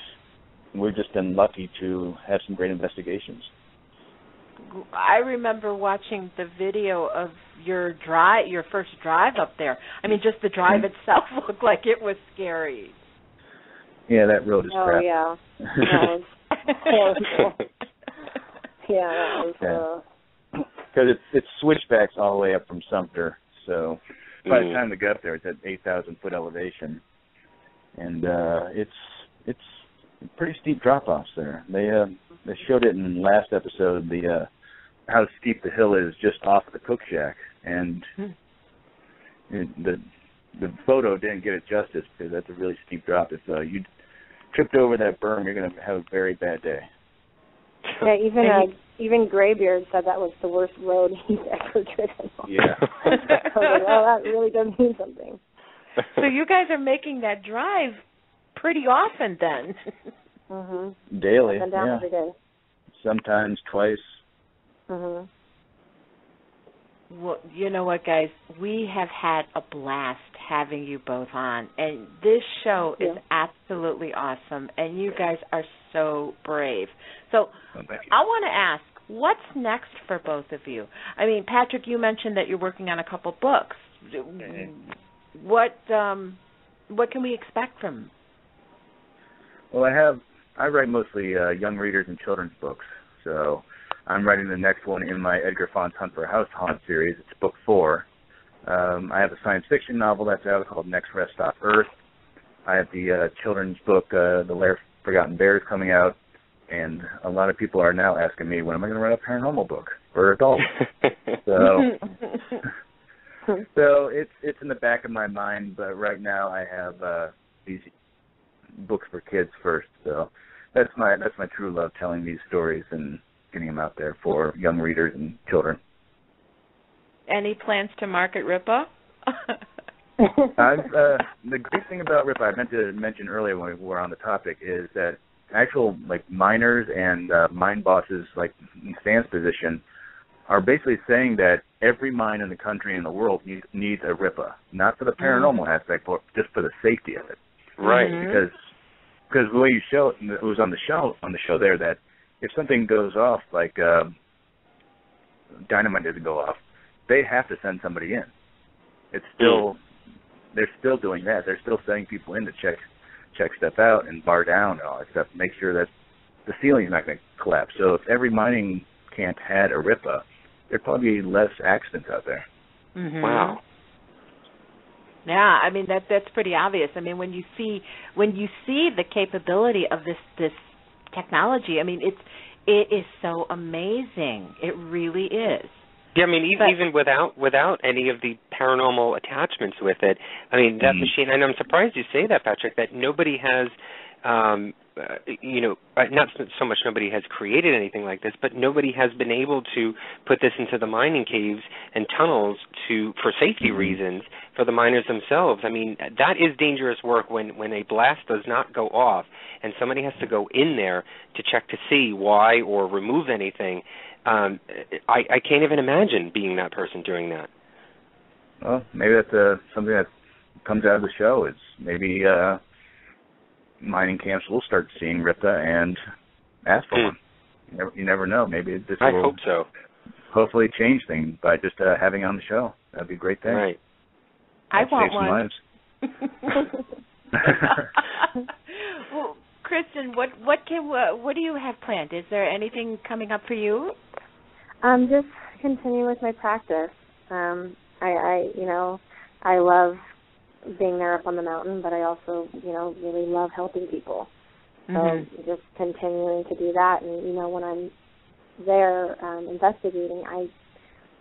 we've just been lucky to have some great investigations. I remember watching the video of your first drive up there. Just the drive itself looked like it was scary. Yeah, that road is crap. Oh, yeah. That was yeah, that was... Because it's switchbacks all the way up from Sumter, so by the time we get up there, it's at 8,000-foot elevation, and it's pretty steep drop-offs there. They showed it in the last episode, how steep the hill is just off the cook shack, and the photo didn't get it justice because that's a really steep drop. If you tripped over that berm, you're going to have a very bad day. Yeah, even Graybeard said that was the worst road he's ever driven on. Yeah. Well, that really does mean something. So you guys are making that drive pretty often then. Daily, up and down every day. Sometimes twice. Well, you know what, guys? We have had a blast having you both on, and this show is absolutely awesome, and you guys are so brave. So I want to ask, what's next for both of you? Patrick, you mentioned that you're working on a couple books. What can we expect from? Well, I write mostly young readers and children's books, so I'm writing the next one in my Edgar Fawn's Hunt for a House Haunt series. It's book 4. I have a science fiction novel that's out called Next Rest Stop Earth. I have the children's book, The Lair of Forgotten Bears, coming out, and a lot of people are now asking me, when am I going to write a paranormal book for adults? So it's in the back of my mind, but right now I have these books for kids first. So that's my true love, telling these stories and getting them out there for young readers and children. Any plans to market Ripa? The great thing about Ripa, I meant to mention earlier when we were on the topic, is that actual miners and mine bosses in Stan's position are basically saying that every mine in the country and the world needs a Ripa, not for the paranormal aspect, but just for the safety of it. Right. Because the way you show it, it was on the show there, that if something goes off, like dynamite doesn't go off, they have to send somebody in. It's still they're still doing that. They're still sending people in to check stuff out and bar down and all that stuff, make sure that the ceiling's not going to collapse. So if every mining camp had a Ripa, there'd probably be less accidents out there. Wow. Yeah, I mean that's pretty obvious. I mean when you see the capability of this technology, I mean it is so amazing. It really is. Yeah, I mean even without any of the paranormal attachments with it, I mean that machine. And I'm surprised you say that, Patrick. That nobody has. Not so much nobody has created anything like this, but nobody has been able to put this into the mining caves and tunnels for safety reasons for the miners themselves. I mean, that is dangerous work when a blast does not go off and somebody has to go in there to check to see why or remove anything. I can't even imagine being that person doing that. Well, maybe that's something that comes out of the show. Is maybe mining camps will start seeing Ripa and ask for one. You never know. Maybe this will, I hope so. Hopefully change things by just having on the show. That'd be a great thing. Right. I want one. Well, Kristen, what do you have planned? Is there anything coming up for you? Just continue with my practice. I love being there up on the mountain, but I also, really love helping people. So just continuing to do that. And, when I'm there investigating, I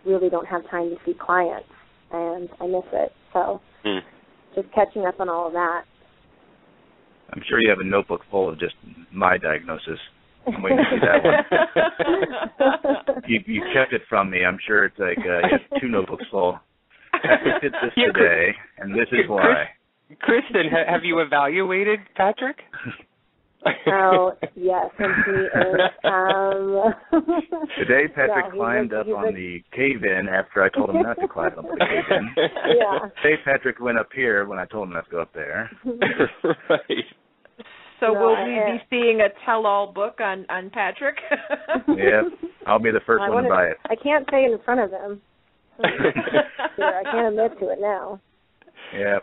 really don't have time to see clients, and I miss it. So just catching up on all of that. I'm sure you have a notebook full of just my diagnosis. I'm waiting to see that one. You kept it from me. I'm sure it's like you have 2 notebooks full. Patrick did this today, and this is why. Kristen, have you evaluated Patrick? Oh, yes, and he is. Today, Patrick climbed up on the cave-in after I told him not to climb up the cave-in. Yeah. Today, Patrick went up here when I told him not to go up there. Right. So will we be seeing a tell-all book on Patrick? Yeah, I'll be the first one to buy it. I can't say it in front of him. I can't admit to it now. Yeah.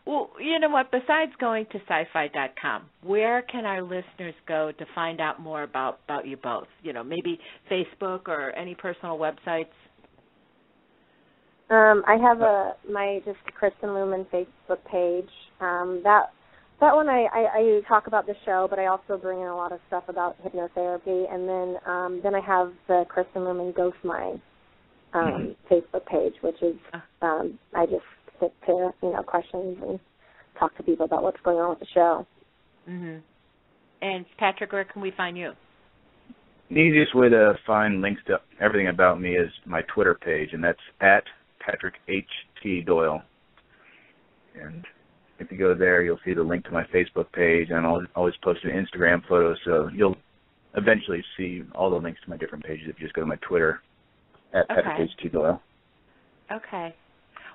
Well, you know what? Besides going to SyFy.com, where can our listeners go to find out more about you both? Maybe Facebook or any personal websites? I have my Kristen Luman Facebook page. That one I talk about the show, but I also bring in a lot of stuff about hypnotherapy. And then I have the Kristen Luman Ghost Mine Facebook page, which is I just stick to questions and talk to people about what's going on with the show. And Patrick, where can we find you? The easiest way to find links to everything about me is my Twitter page, and that's at Patrick H.T. Doyle. And if you go there, you'll see the link to my Facebook page, and I'll always post an Instagram photo, so you'll eventually see all the links to my different pages if you just go to my Twitter at Patrick H.T. Doyle. Okay.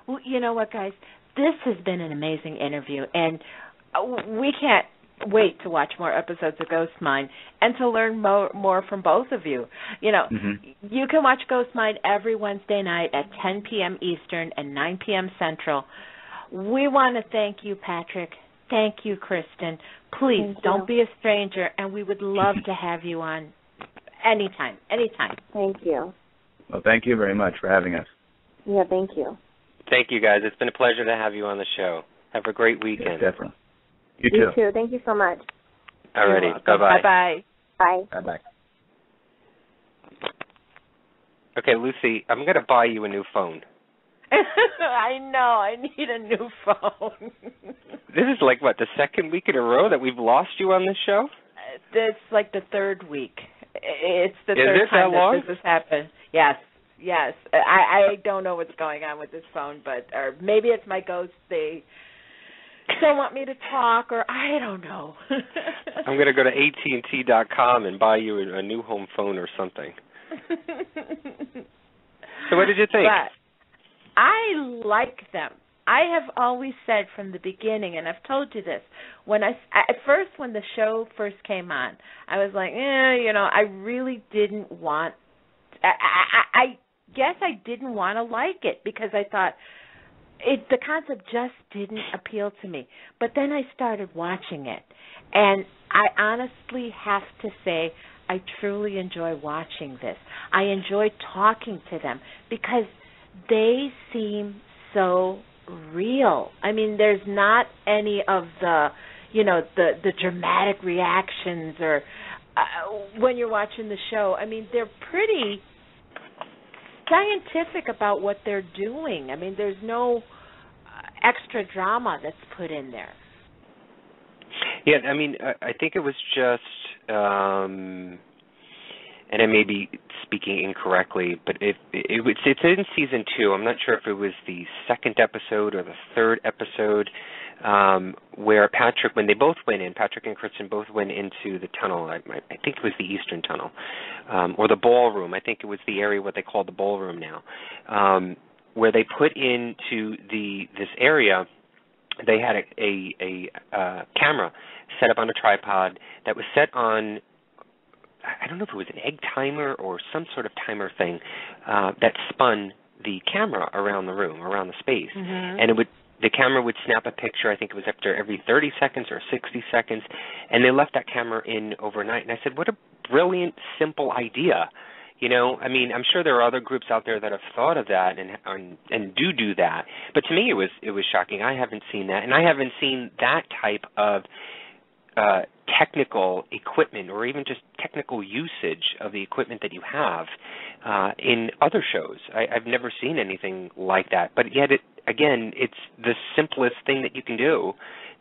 Well, you know what, guys? This has been an amazing interview, and we can't wait to watch more episodes of Ghost Mine and to learn more from both of you. You can watch Ghost Mine every Wednesday night at 10 p.m. Eastern and 9 p.m. Central. We want to thank you, Patrick. Thank you, Kristen. Please don't be a stranger, and we would love to have you on anytime. Thank you. Well, thank you very much for having us. Yeah, thank you. Thank you, guys. It's been a pleasure to have you on the show. Have a great weekend. Yes, definitely. You too. Thank you so much. All righty. Bye-bye. Bye-bye. Bye. Bye-bye. Okay, Lucy, I'm going to buy you a new phone. I know. I need a new phone. This is like, the second week in a row that we've lost you on this show? It's like the third week. It's the third time that this has happened. Yes. I don't know what's going on with this phone, or maybe it's my ghost. They don't want me to talk, or I don't know. I'm going to go to AT&T.com and buy you a new home phone or something. So what did you think? But I like them. I have always said from the beginning, and I've told you this, when the show first came on, I was like, I really didn't want, I guess I didn't want to like it because I thought the concept just didn't appeal to me. But then I started watching it, and I honestly have to say I truly enjoy watching this. I enjoy talking to them because they seem so real. I mean, there's not any of the, the dramatic reactions or when you're watching the show. I mean, they're pretty scientific about what they're doing. I mean, there's no extra drama that's put in there. Yeah, I mean, I think it was just, and I may be speaking incorrectly, but it's in season 2. I'm not sure if it was the second episode or the third episode, where Patrick, when they both went in, Patrick and Kristen both went into the tunnel. I think it was the Eastern Tunnel, or the ballroom. I think it was the area what they call the ballroom now, where they put into this area. They had a camera set up on a tripod that was set on, I don't know if it was an egg timer or some sort of timer thing, that spun the camera around the room, around the space. Mm-hmm. And the camera would snap a picture, I think it was after every 30 seconds or 60 seconds, and they left that camera in overnight. And I said, what a brilliant, simple idea. I mean, I'm sure there are other groups out there that have thought of that and do that. But to me, it was shocking. I haven't seen that, and I haven't seen that type of technical equipment or even just technical usage of the equipment that you have in other shows. I've never seen anything like that. But yet, it's the simplest thing that you can do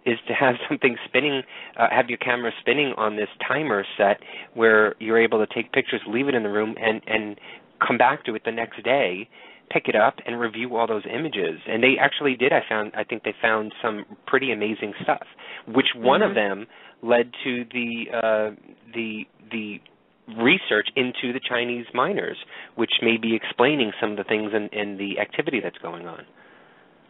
is to have something spinning, have your camera spinning on this timer set where you're able to take pictures, leave it in the room, and come back to it the next day, pick it up, and review all those images. And they actually did. I think they found some pretty amazing stuff, which one of them led to the research into the Chinese miners, which may be explaining some of the things and the activity that's going on.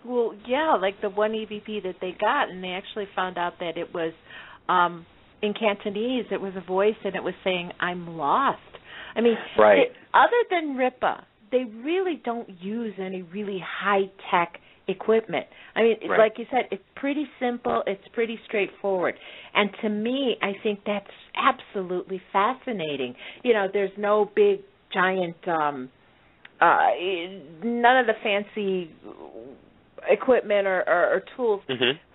Well, yeah, like the one EVP that they got, and they actually found out that it was in Cantonese. It was a voice, and it was saying, "I'm lost." I mean, right. Other than Ripa, they really don't use any really high-tech equipment. I mean, right. Like you said, it's pretty simple. It's pretty straightforward. And to me, I think that's absolutely fascinating. There's no big, giant, none of the fancy equipment or tools,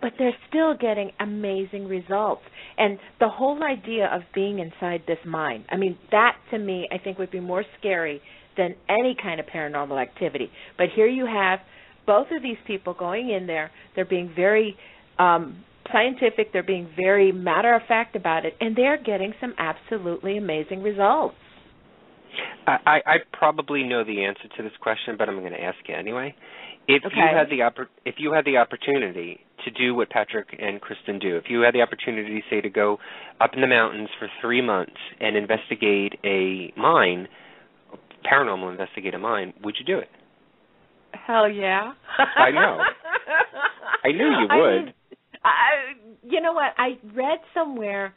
but they're still getting amazing results. And the whole idea of being inside this mine, I mean, that to me, I think would be more scary than any kind of paranormal activity. But here you have both of these people going in there. They're being very scientific. They're being very matter-of-fact about it, and they're getting some absolutely amazing results. I probably know the answer to this question, but I'm going to ask you anyway. If you had the opportunity to do what Patrick and Kristen do, if you had the opportunity, say, to go up in the mountains for 3 months and investigate a mine, paranormal investigate a mine, would you do it? Hell yeah. I know. I knew you would. You know what? I read somewhere,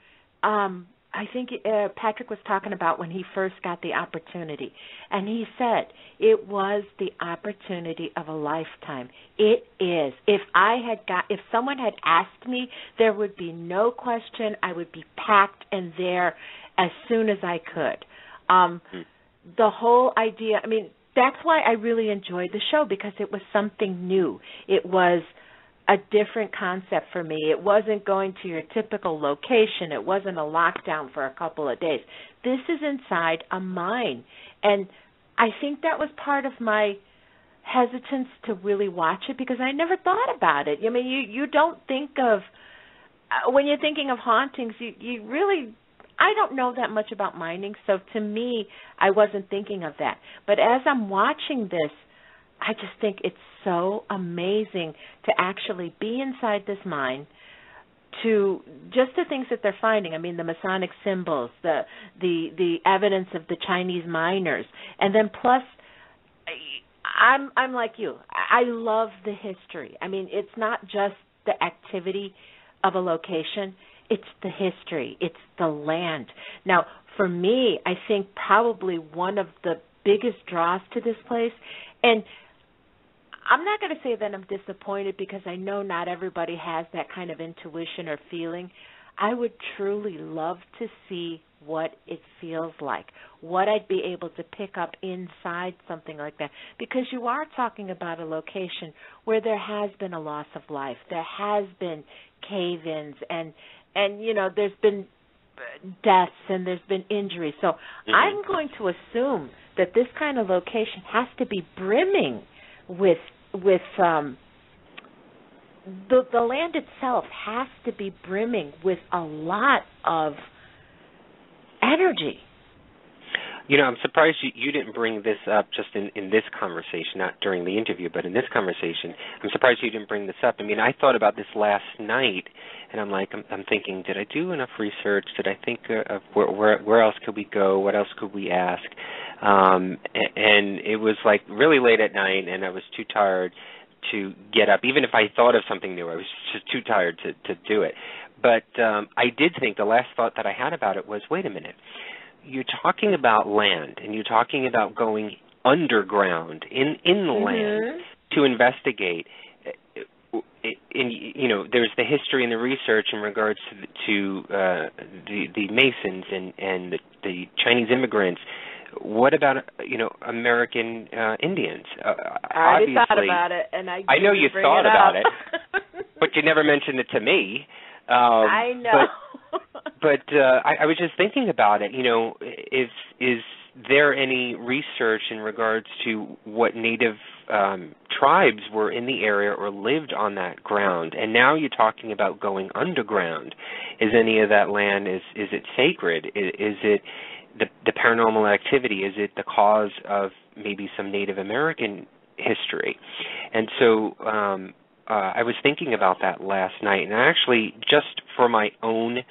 I think Patrick was talking about when he first got the opportunity, and he said it was the opportunity of a lifetime. It is. If someone had asked me, there would be no question. I would be packed and there as soon as I could. The whole idea, I mean, that's why I really enjoyed the show, because it was something new. It was a different concept for me. It wasn't going to your typical location. It wasn't a lockdown for a couple of days. This is inside a mine. And I think that was part of my hesitance to really watch it, because I never thought about it. I mean, you don't think of, when you're thinking of hauntings, you really, I don't know that much about mining, so to me, I wasn't thinking of that. But as I'm watching this, I just think it's so amazing to actually be inside this mine, to just the things that they're finding. I mean, the Masonic symbols, the evidence of the Chinese miners, and then plus, I'm like you. I love the history. I mean, it's not just the activity of a location. It's the history. It's the land. Now, for me, I think probably one of the biggest draws to this place, and I'm not going to say that I'm disappointed, because I know not everybody has that kind of intuition or feeling. I would truly love to see what it feels like, what I'd be able to pick up inside something like that, because you are talking about a location where there has been a loss of life, there has been cave-ins, and there's been deaths and there's been injuries. So I'm going to assume that this kind of location has to be brimming with the land itself has to be brimming with a lot of energy. I'm surprised you didn't bring this up just in this conversation, not during the interview, but in this conversation. I'm surprised you didn't bring this up. I mean, I thought about this last night, and I'm thinking, did I do enough research? Did I think of where else could we go? What else could we ask? And it was like really late at night, and I was too tired to get up. Even if I thought of something new, I was just too tired to do it. But I did think the last thought that I had about it was, wait a minute. You're talking about land, and you're talking about going underground in the land to investigate. There's the history and the research in regards to the Masons and the Chinese immigrants. What about American Indians? I already thought about it, and I know you thought about it, but you never mentioned it to me. I know. But I was just thinking about it. Is there any research in regards to what native tribes were in the area or lived on that ground? And now you're talking about going underground. Is any of that land, is it sacred? Is it the paranormal activity? Is it the cause of maybe some Native American history? And so I was thinking about that last night, and actually, just for my own,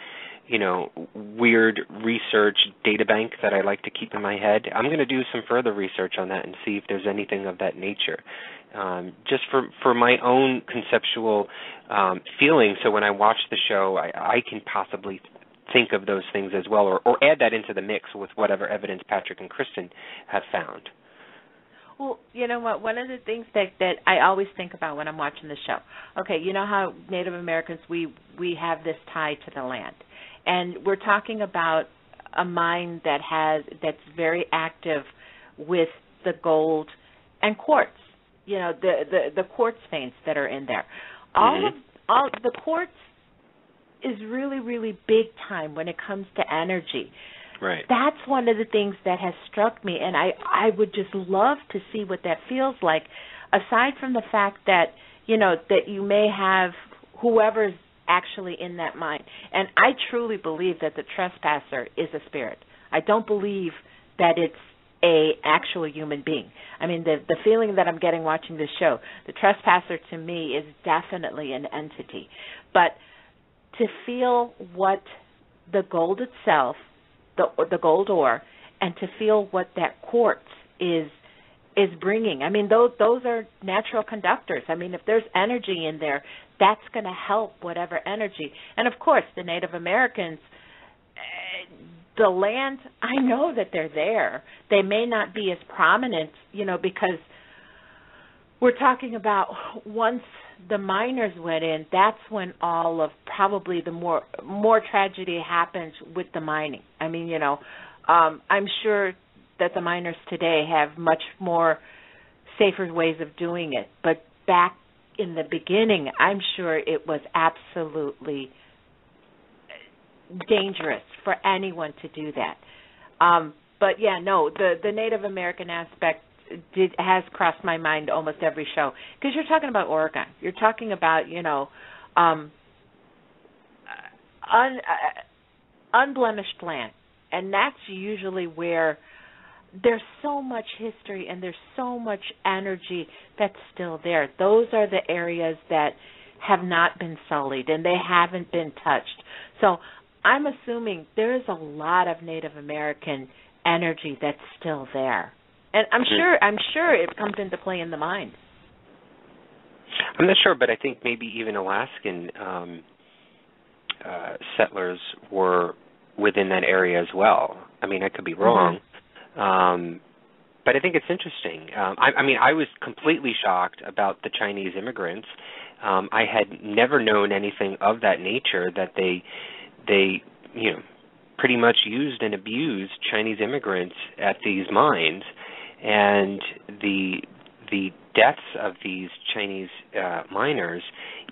weird research data bank that I like to keep in my head, I'm going to do some further research on that and see if there's anything of that nature. Just for my own conceptual feeling, so when I watch the show, I can possibly think of those things as well, or add that into the mix with whatever evidence Patrick and Kristen have found. Well, you know what? One of the things that I always think about when I'm watching the show, okay, you know how Native Americans, we have this tie to the land. And we're talking about a mine that's very active with the gold and quartz, the quartz veins that are in there. All the quartz is really, really big time when it comes to energy. Right. That's one of the things that has struck me, and I would just love to see what that feels like, aside from the fact that, that you may have whoever's actually in that mine. And I truly believe that the trespasser is a spirit. I don't believe that it's a actual human being. I mean, the feeling that I'm getting watching this show, the trespasser to me is definitely an entity. But to feel what the gold itself, the gold ore, and to feel what that quartz is bringing. I mean, those are natural conductors. I mean, if there's energy in there, that's going to help whatever energy. And, of course, the Native Americans, the land, I know that they're there. They may not be as prominent, because we're talking about once the miners went in, that's when all of probably the more tragedy happens with the mining. I mean, I'm sure that the miners today have much more safer ways of doing it. But back in the beginning, I'm sure it was absolutely dangerous for anyone to do that. But, yeah, no, the Native American aspect has crossed my mind almost every show, because you're talking about Oregon. You're talking about, unblemished land, and that's usually where there's so much history and there's so much energy that's still there. Those are the areas that have not been sullied and they haven't been touched. So I'm assuming there is a lot of Native American energy that's still there. And I'm sure it comes into play in the mine. I'm not sure, but I think maybe even Alaskan settlers were within that area as well. I mean, I could be wrong, but I think it's interesting. I was completely shocked about the Chinese immigrants. I had never known anything of that nature, that they, pretty much used and abused Chinese immigrants at these mines, and the deaths of these Chinese miners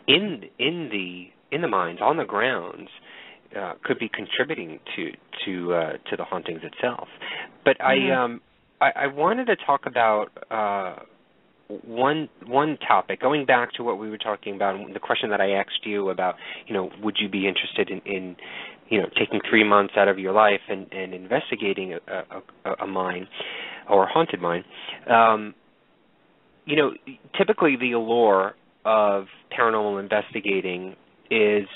in the mines on the grounds could be contributing to the hauntings itself. But I wanted to talk about one topic, going back to what we were talking about, the question that I asked you about, would you be interested in taking 3 months out of your life and investigating a mine or a haunted mine. Typically the allure of paranormal investigating is,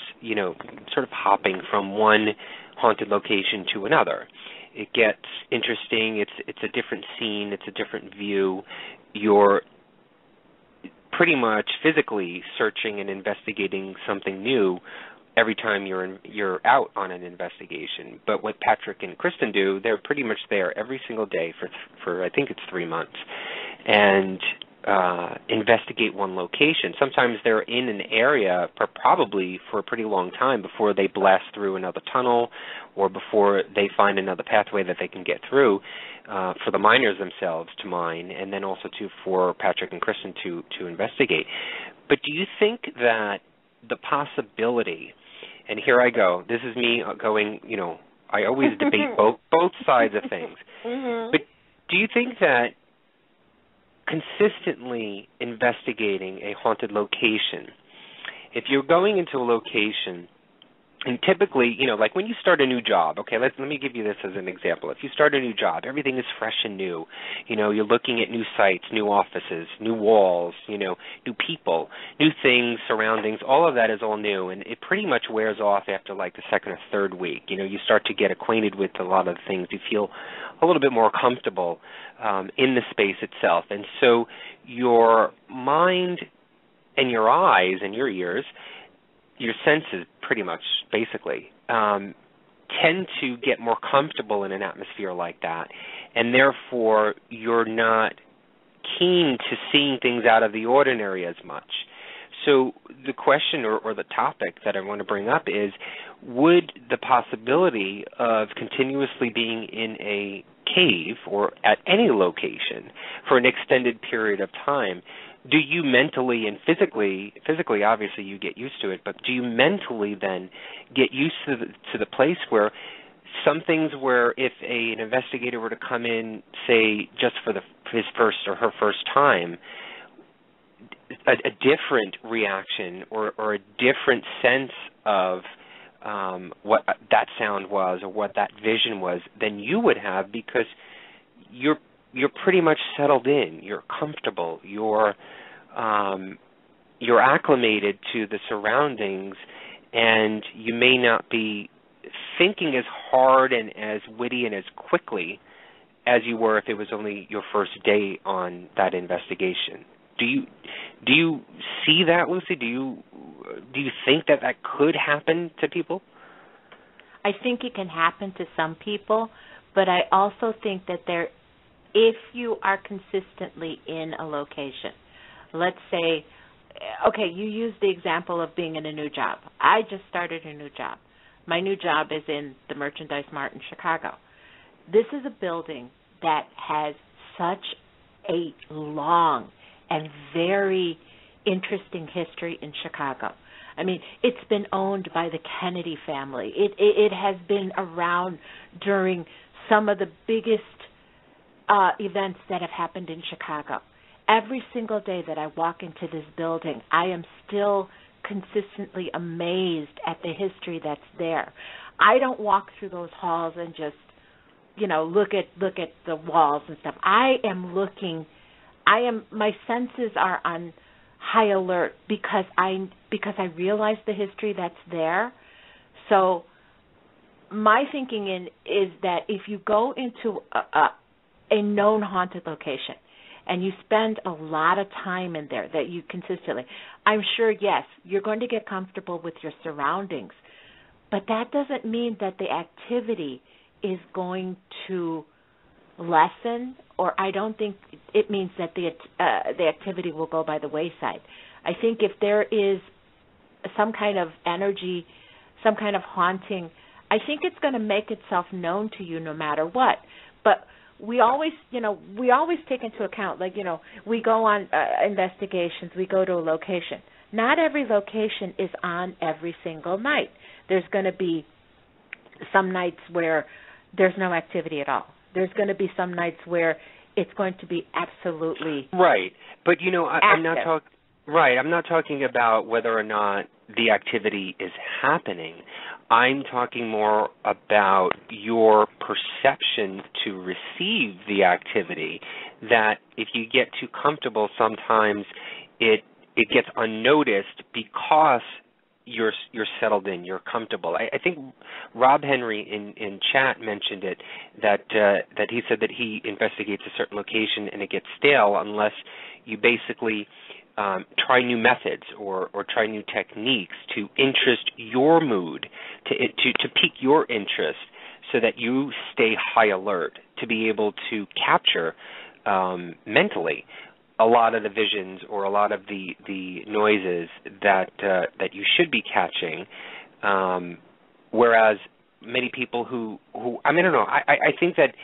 sort of hopping from one haunted location to another. It gets interesting. It's a different scene. It's a different view. You're pretty much physically searching and investigating something new every time you're out on an investigation. But what Patrick and Kristen do, they're pretty much there every single day for I think it's 3 months, and investigate one location. Sometimes they're in an area probably for a pretty long time before they blast through another tunnel or before they find another pathway that they can get through for the miners themselves to mine, and then also for Patrick and Kristen to investigate. But do you think that the possibility, and here I go, this is me going, I always debate both sides of things, but do you think that consistently investigating a haunted location, if you're going into a location, and typically, like when you start a new job, okay, let me give you this as an example. If you start a new job, everything is fresh and new. You're looking at new sites, new offices, new walls, new people, new things, surroundings, all of that is all new, and it pretty much wears off after like the second or third week. You start to get acquainted with a lot of the things. You feel a little bit more comfortable in the space itself. And so your mind and your eyes and your ears, your senses pretty much basically tend to get more comfortable in an atmosphere like that, and therefore you're not keen to seeing things out of the ordinary as much. So the question or the topic that I want to bring up is, would the possibility of continuously being in a cave or at any location for an extended period of time, do you mentally and physically obviously you get used to it, but do you mentally then get used to the place where some things where if an investigator were to come in, say, just for his first or her first time, a different reaction or a different sense of what that sound was or what that vision was than you would have, because you're pretty much settled in, you're comfortable, you're acclimated to the surroundings, and you may not be thinking as hard and as witty and as quickly as you were if it was only your first day on that investigation. Do you see that, Lucy? Do you think that could happen to people? I think it can happen to some people, but I also think that if you are consistently in a location, let's say, okay, you used the example of being in a new job. I just started a new job. My new job is in the Merchandise Mart in Chicago. This is a building that has such a long and very interesting history in Chicago. I mean, it's been owned by the Kennedy family. It has been around during some of the biggest events that have happened in Chicago. Every single day that I walk into this building, I am still consistently amazed at the history that's there. I don't walk through those halls and just, look at the walls and stuff. My senses are on high alert because I realize the history that's there. So my thinking is that if you go into a known haunted location and you spend a lot of time in there, that you consistently, I'm sure, yes, you're going to get comfortable with your surroundings, but that doesn't mean that the activity is going to lessen, or I don't think it means that the activity will go by the wayside. I think if there is some kind of energy some kind of haunting, I think it's going to make itself known to you no matter what. But we always take into account, like, we go on investigations, we go to a location. Not every location is on every single night. There's going to be some nights where there's no activity at all. There's going to be some nights where it's going to be absolutely right. But I'm not talking about whether or not the activity is happening. I'm talking more about your perception to receive the activity. That if you get too comfortable, sometimes it gets unnoticed because you're settled in, you're comfortable. I think Rob Henry in chat mentioned it, that he said that he investigates a certain location and it gets stale unless you basically try new methods or try new techniques to interest your mood, to pique your interest, so that you stay high alert, to be able to capture mentally a lot of the visions or a lot of the noises that you should be catching, whereas many people who I don't know, I think that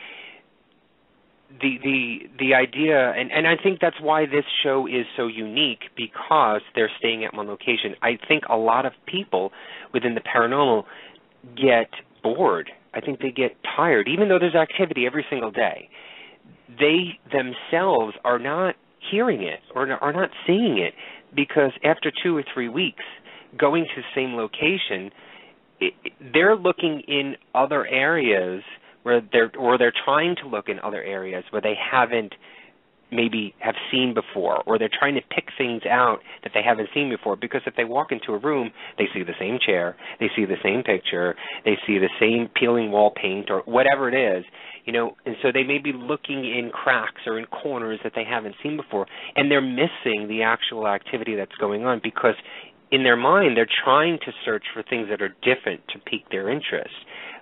the idea, and I think that's why this show is so unique, because they're staying at one location. I think a lot of people within the paranormal get bored. I think they get tired, even though there's activity every single day. They themselves are not hearing it or are not seeing it, because after 2 or 3 weeks going to the same location, they're looking in other areas where they're trying to look in other areas where they haven't maybe have seen before, or they're trying to pick things out that they haven't seen before, because if they walk into a room, they see the same chair, they see the same picture, they see the same peeling wall paint or whatever it is, and so they may be looking in cracks or in corners that they haven't seen before, and they're missing the actual activity that's going on, because in their mind they're trying to search for things that are different to pique their interest.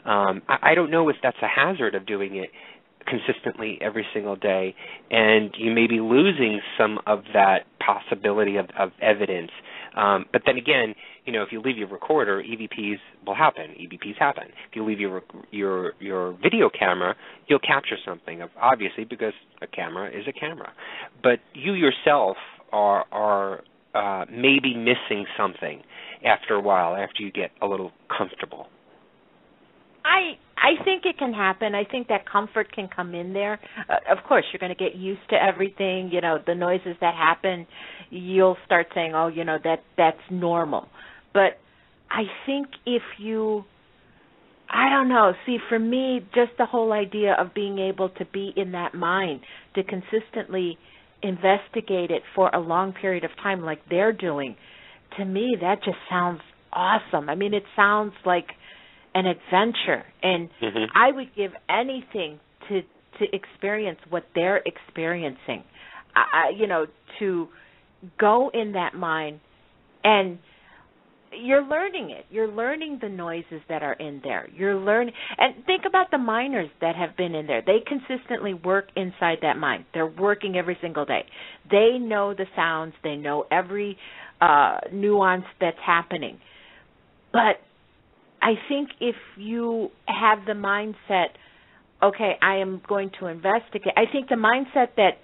I don't know if that's a hazard of doing it consistently every single day, and you may be losing some of that possibility of evidence. But then again, if you leave your recorder, EVPs will happen. EVPs happen. If you leave your video camera, you'll capture something, obviously, because a camera is a camera. But you yourself are maybe missing something after a while, after you get a little comfortable. I think it can happen. I think that comfort can come in there. Of course, you're going to get used to everything. The noises that happen, you'll start saying, oh, that's normal. But I think if you, I don't know, see, for me, just the whole idea of being able to be in that mind, to consistently investigate it for a long period of time like they're doing, to me, that just sounds awesome. I mean, it sounds like an adventure, and I would give anything to experience what they're experiencing. To go in that mind, and you're learning it. You're learning the noises that are in there. You're learning, and think about the miners that have been in there. They consistently work inside that mine. They're working every single day. They know the sounds. They know every nuance that's happening. But I think if you have the mindset, okay, I am going to investigate. I think the mindset that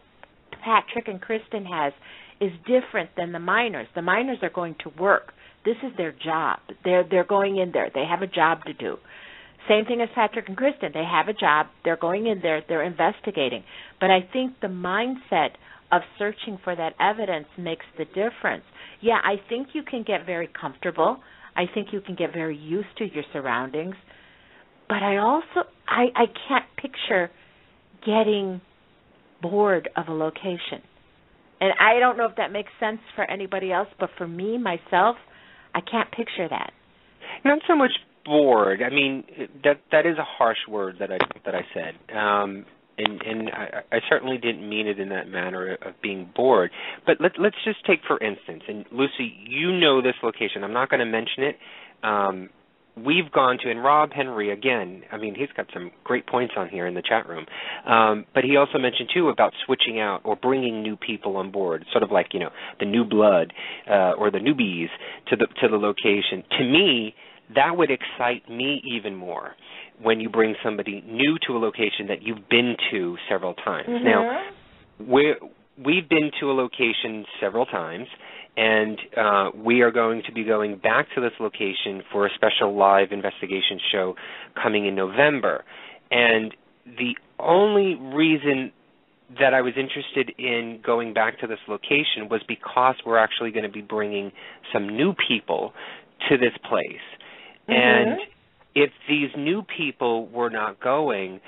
Patrick and Kristen has is different than the miners. The miners are going to work. This is their job. They're going in there. They have a job to do. Same thing as Patrick and Kristen. They have a job. They're going in there. They're investigating. But I think the mindset of searching for that evidence makes the difference. Yeah, I think you can get very comfortable. I think you can get very used to your surroundings. But I can't picture getting bored of a location. And I don't know if that makes sense for anybody else, but for me, myself, I can't picture that. Not so much bored. I mean, that is a harsh word that I said. And I certainly didn't mean it in that manner of being bored. But let's just take, for instance, and Lucy, you know this location. I'm not going to mention it. We've gone to, and Rob Henry, again, I mean, he's got some great points on here in the chat room. But he also mentioned, too, about switching out or bringing new people on board, sort of like, the new blood or the newbies to the location. To me, that would excite me even more when you bring somebody new to a location that you've been to several times. Now, we've been to a location several times, and we are going to be going back to this location for a special live investigation show coming in November. And the only reason that I was interested in going back to this location was because we're actually going to be bringing some new people to this place. And if these new people were not going,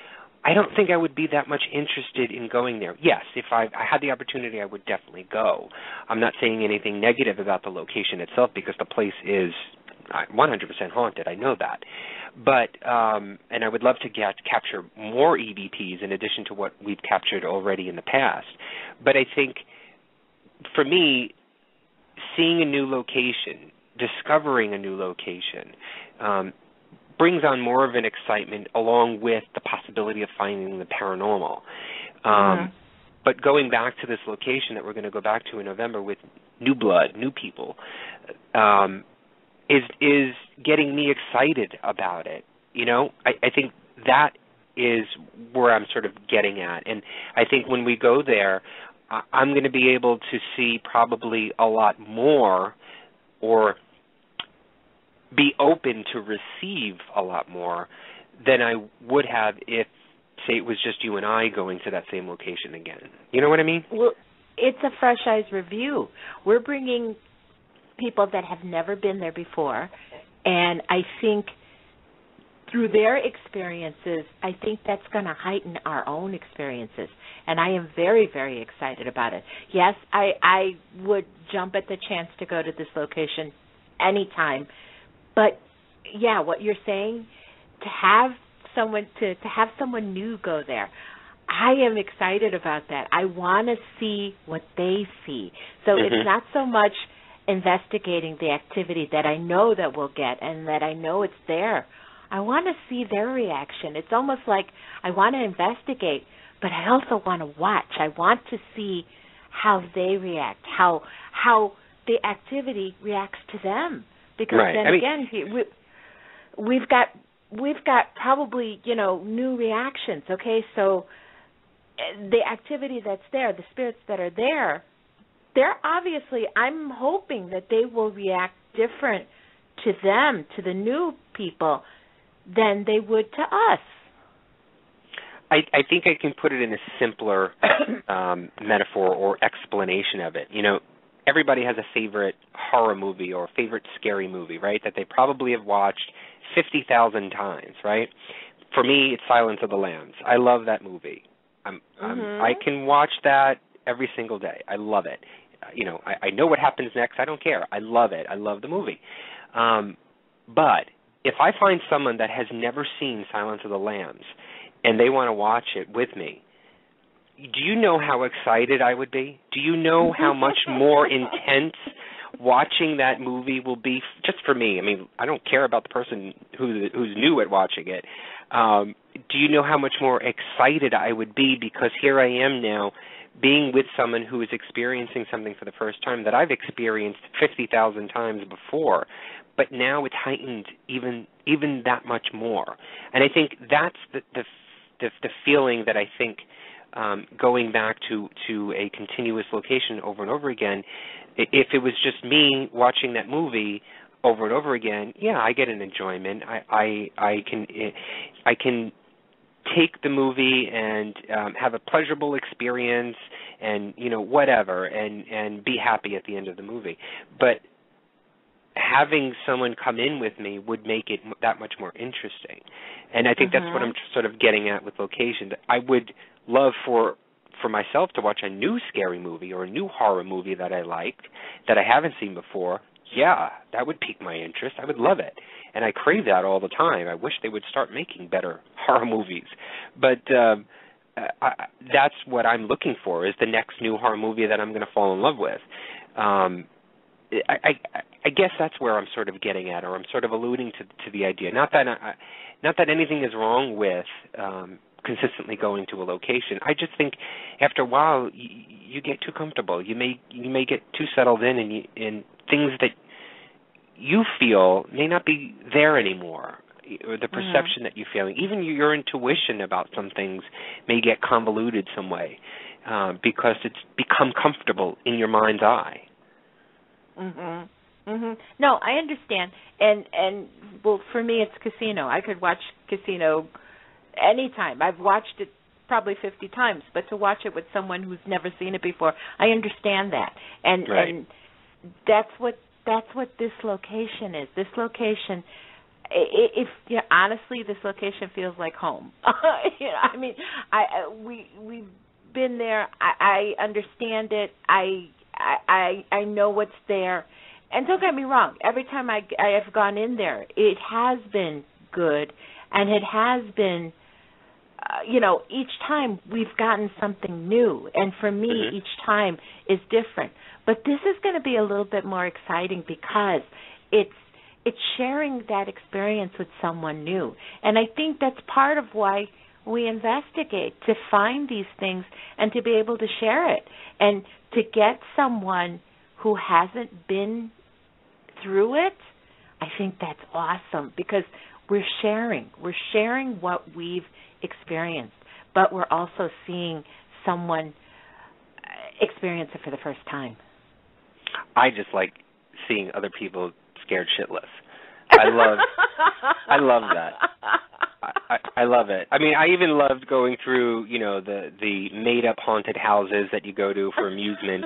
I don't think I would be that much interested in going there. Yes, if I had the opportunity, I would definitely go. I'm not saying anything negative about the location itself because the place is 100% haunted. I know that. But, and I would love to capture more EVPs in addition to what we've captured already in the past. But I think, for me, seeing a new location, discovering a new location, brings on more of an excitement along with the possibility of finding the paranormal. But going back to this location that we're going to go back to in November with new blood, new people, is getting me excited about it. You know, I think that is where I'm sort of getting at. And I think when we go there, I'm going to be able to see probably a lot more, or be open to receive a lot more than I would have if, say, it was just you and I going to that same location again. You know what I mean? Well, it's a fresh eyes review. We're bringing people that have never been there before, and I think through their experiences, I think that's going to heighten our own experiences, and I am very, very excited about it. Yes, I would jump at the chance to go to this location anytime, but yeah, what you're saying, to have someone new go there, I am excited about that. I want to see what they see. So it's not so much investigating the activity that I know that we'll get and that I know it's there. I want to see their reaction. It's almost like I want to investigate, but I also want to watch. I want to see how they react, how the activity reacts to them. Because we've got probably, new reactions, okay? So the activity that's there, the spirits that are there, they're obviously, I'm hoping that they will react different to them, to the new people, than they would to us. I think I can put it in a simpler metaphor or explanation of it. Everybody has a favorite horror movie or favorite scary movie, right, that they probably have watched 50,000 times, right? For me, it's Silence of the Lambs. I love that movie. I can watch that every single day. I love it. I know what happens next. I don't care. I love it. I love the movie. But if I find someone that has never seen Silence of the Lambs and they want to watch it with me, do you know how excited I would be? Do you know how much more intense watching that movie will be just for me? I mean, I don't care about the person who's new at watching it. Do you know how much more excited I would be because here I am now being with someone who is experiencing something for the first time that I've experienced 50,000 times before, but now it's heightened even that much more. And I think that's the feeling that I think going back to a continuous location over and over again, if it was just me watching that movie over and over again, yeah, I get an enjoyment. I can take the movie and have a pleasurable experience and whatever and be happy at the end of the movie. But having someone come in with me would make it that much more interesting. And I think that's what I'm sort of getting at with location. I would love for myself to watch a new scary movie or a new horror movie that I liked, that I haven't seen before. Yeah, that would pique my interest. I would love it. And I crave that all the time. I wish they would start making better horror movies. But that's what I'm looking for, is the next new horror movie that I'm going to fall in love with. I guess that's where I'm sort of getting at, or I'm sort of alluding to the idea. Not that anything is wrong with consistently going to a location. I just think after a while you get too comfortable. You may get too settled in, and things that you feel may not be there anymore, or the perception that you're feeling. Even your intuition about some things may get convoluted some way because it's become comfortable in your mind's eye. No, I understand. And well, for me, it's Casino. I could watch Casino anytime. I've watched it probably 50 times, but to watch it with someone who's never seen it before, I understand that. And that's what this location is. This location, honestly, this location feels like home. I mean, we've been there. I understand it. I know what's there. And don't get me wrong, every time I have gone in there, it has been good, and it has been, each time we've gotten something new, and for me, each time is different. But this is going to be a little bit more exciting because it's sharing that experience with someone new, and I think that's part of why we investigate, to find these things and to be able to share it, and to get someone who hasn't been through it. I think that's awesome because we're sharing what we've experienced, but we're also seeing someone experience it for the first time. I just like seeing other people scared shitless. I love that. I love it. I mean, I even loved going through, the made-up haunted houses that you go to for amusement.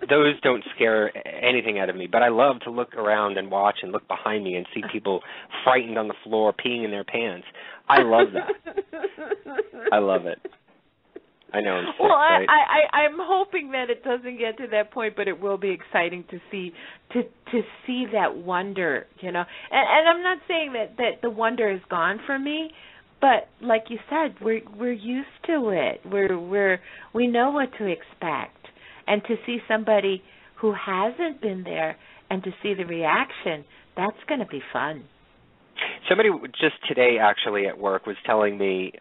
Those don't scare anything out of me, but I love to look around and watch and look behind me and see people frightened on the floor, peeing in their pants. I love that. I love it. I know. I'm sick, well, right? I'm hoping that it doesn't get to that point, but it will be exciting to see that wonder, And I'm not saying that the wonder is gone from me, but like you said, we're used to it. We know what to expect, and to see somebody who hasn't been there and to see the reaction, that's going to be fun. Somebody just today, actually, at work was telling me.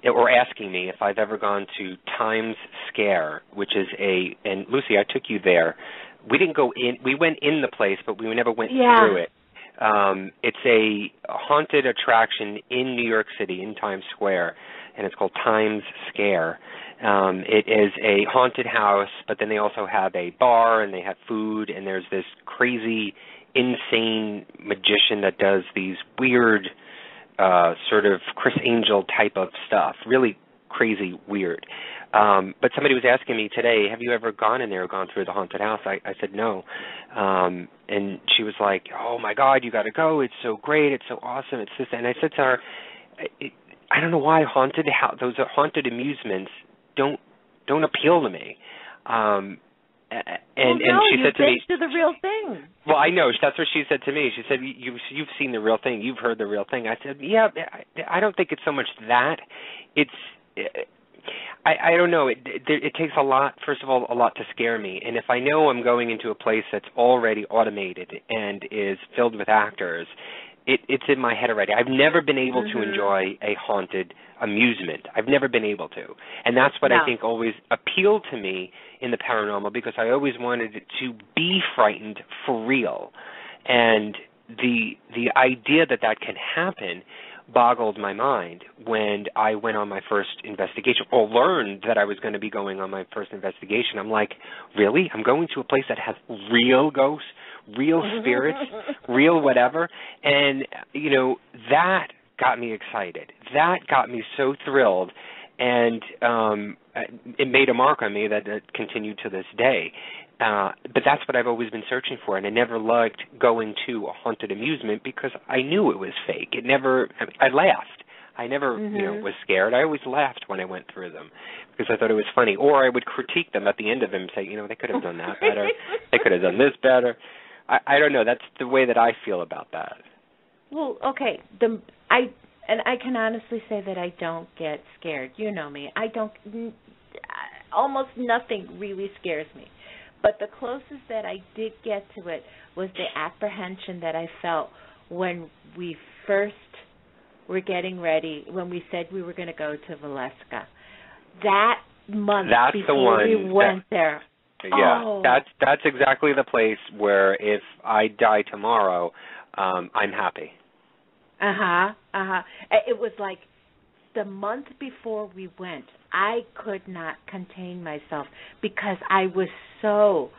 Or asking me if I've ever gone to Times Scare, which is and Lucy, I took you there. We didn't go in, we went in the place, but we never went through it. It's a haunted attraction in New York City, in Times Square, and it's called Times Scare. It is a haunted house, but then they also have a bar, and they have food, and there's this crazy, insane magician that does these weird sort of Chris Angel type of stuff, really crazy, weird. But somebody was asking me today, have you ever gone in there or gone through the haunted house? I said no. And she was like, oh, my God, you got to go. It's so great. It's so awesome. It's this. And I said to her, I don't know why those haunted amusements don't appeal to me. She said to me, to the real thing. Well, I know. That's what she said to me. She said, you've seen the real thing. You've heard the real thing. I said, yeah, I don't think it's so much that. I don't know. It takes a lot, first of all, a lot to scare me. And if I know I'm going into a place that's already automated and is filled with actors, it's in my head already. I've never been able to enjoy a haunted amusement. I've never been able to. And that's what I think always appealed to me in the paranormal, because I always wanted to be frightened for real. And the idea that can happen boggled my mind when I went on my first investigation, or learned that I was going to be going on my first investigation. I'm like, really? I'm going to a place that has real ghosts, real spirits, real whatever? And, that got me excited. That got me so thrilled. And it made a mark on me that continued to this day. But that's what I've always been searching for, and I never liked going to a haunted amusement because I knew it was fake. I laughed. I never, was scared. I always laughed when I went through them because I thought it was funny. Or I would critique them at the end of them and say, they could have done that better. They could have done this better. I don't know. That's the way that I feel about that. Well, okay. I can honestly say that I don't get scared. You know me. Almost nothing really scares me. But the closest that I did get to it was the apprehension that I felt when we first were getting ready, when we said we were going to go to Vileska. That month before we went there, Yeah, Oh. that's exactly the place where if I die tomorrow, I'm happy. It was like the month before we went, I could not contain myself because I was so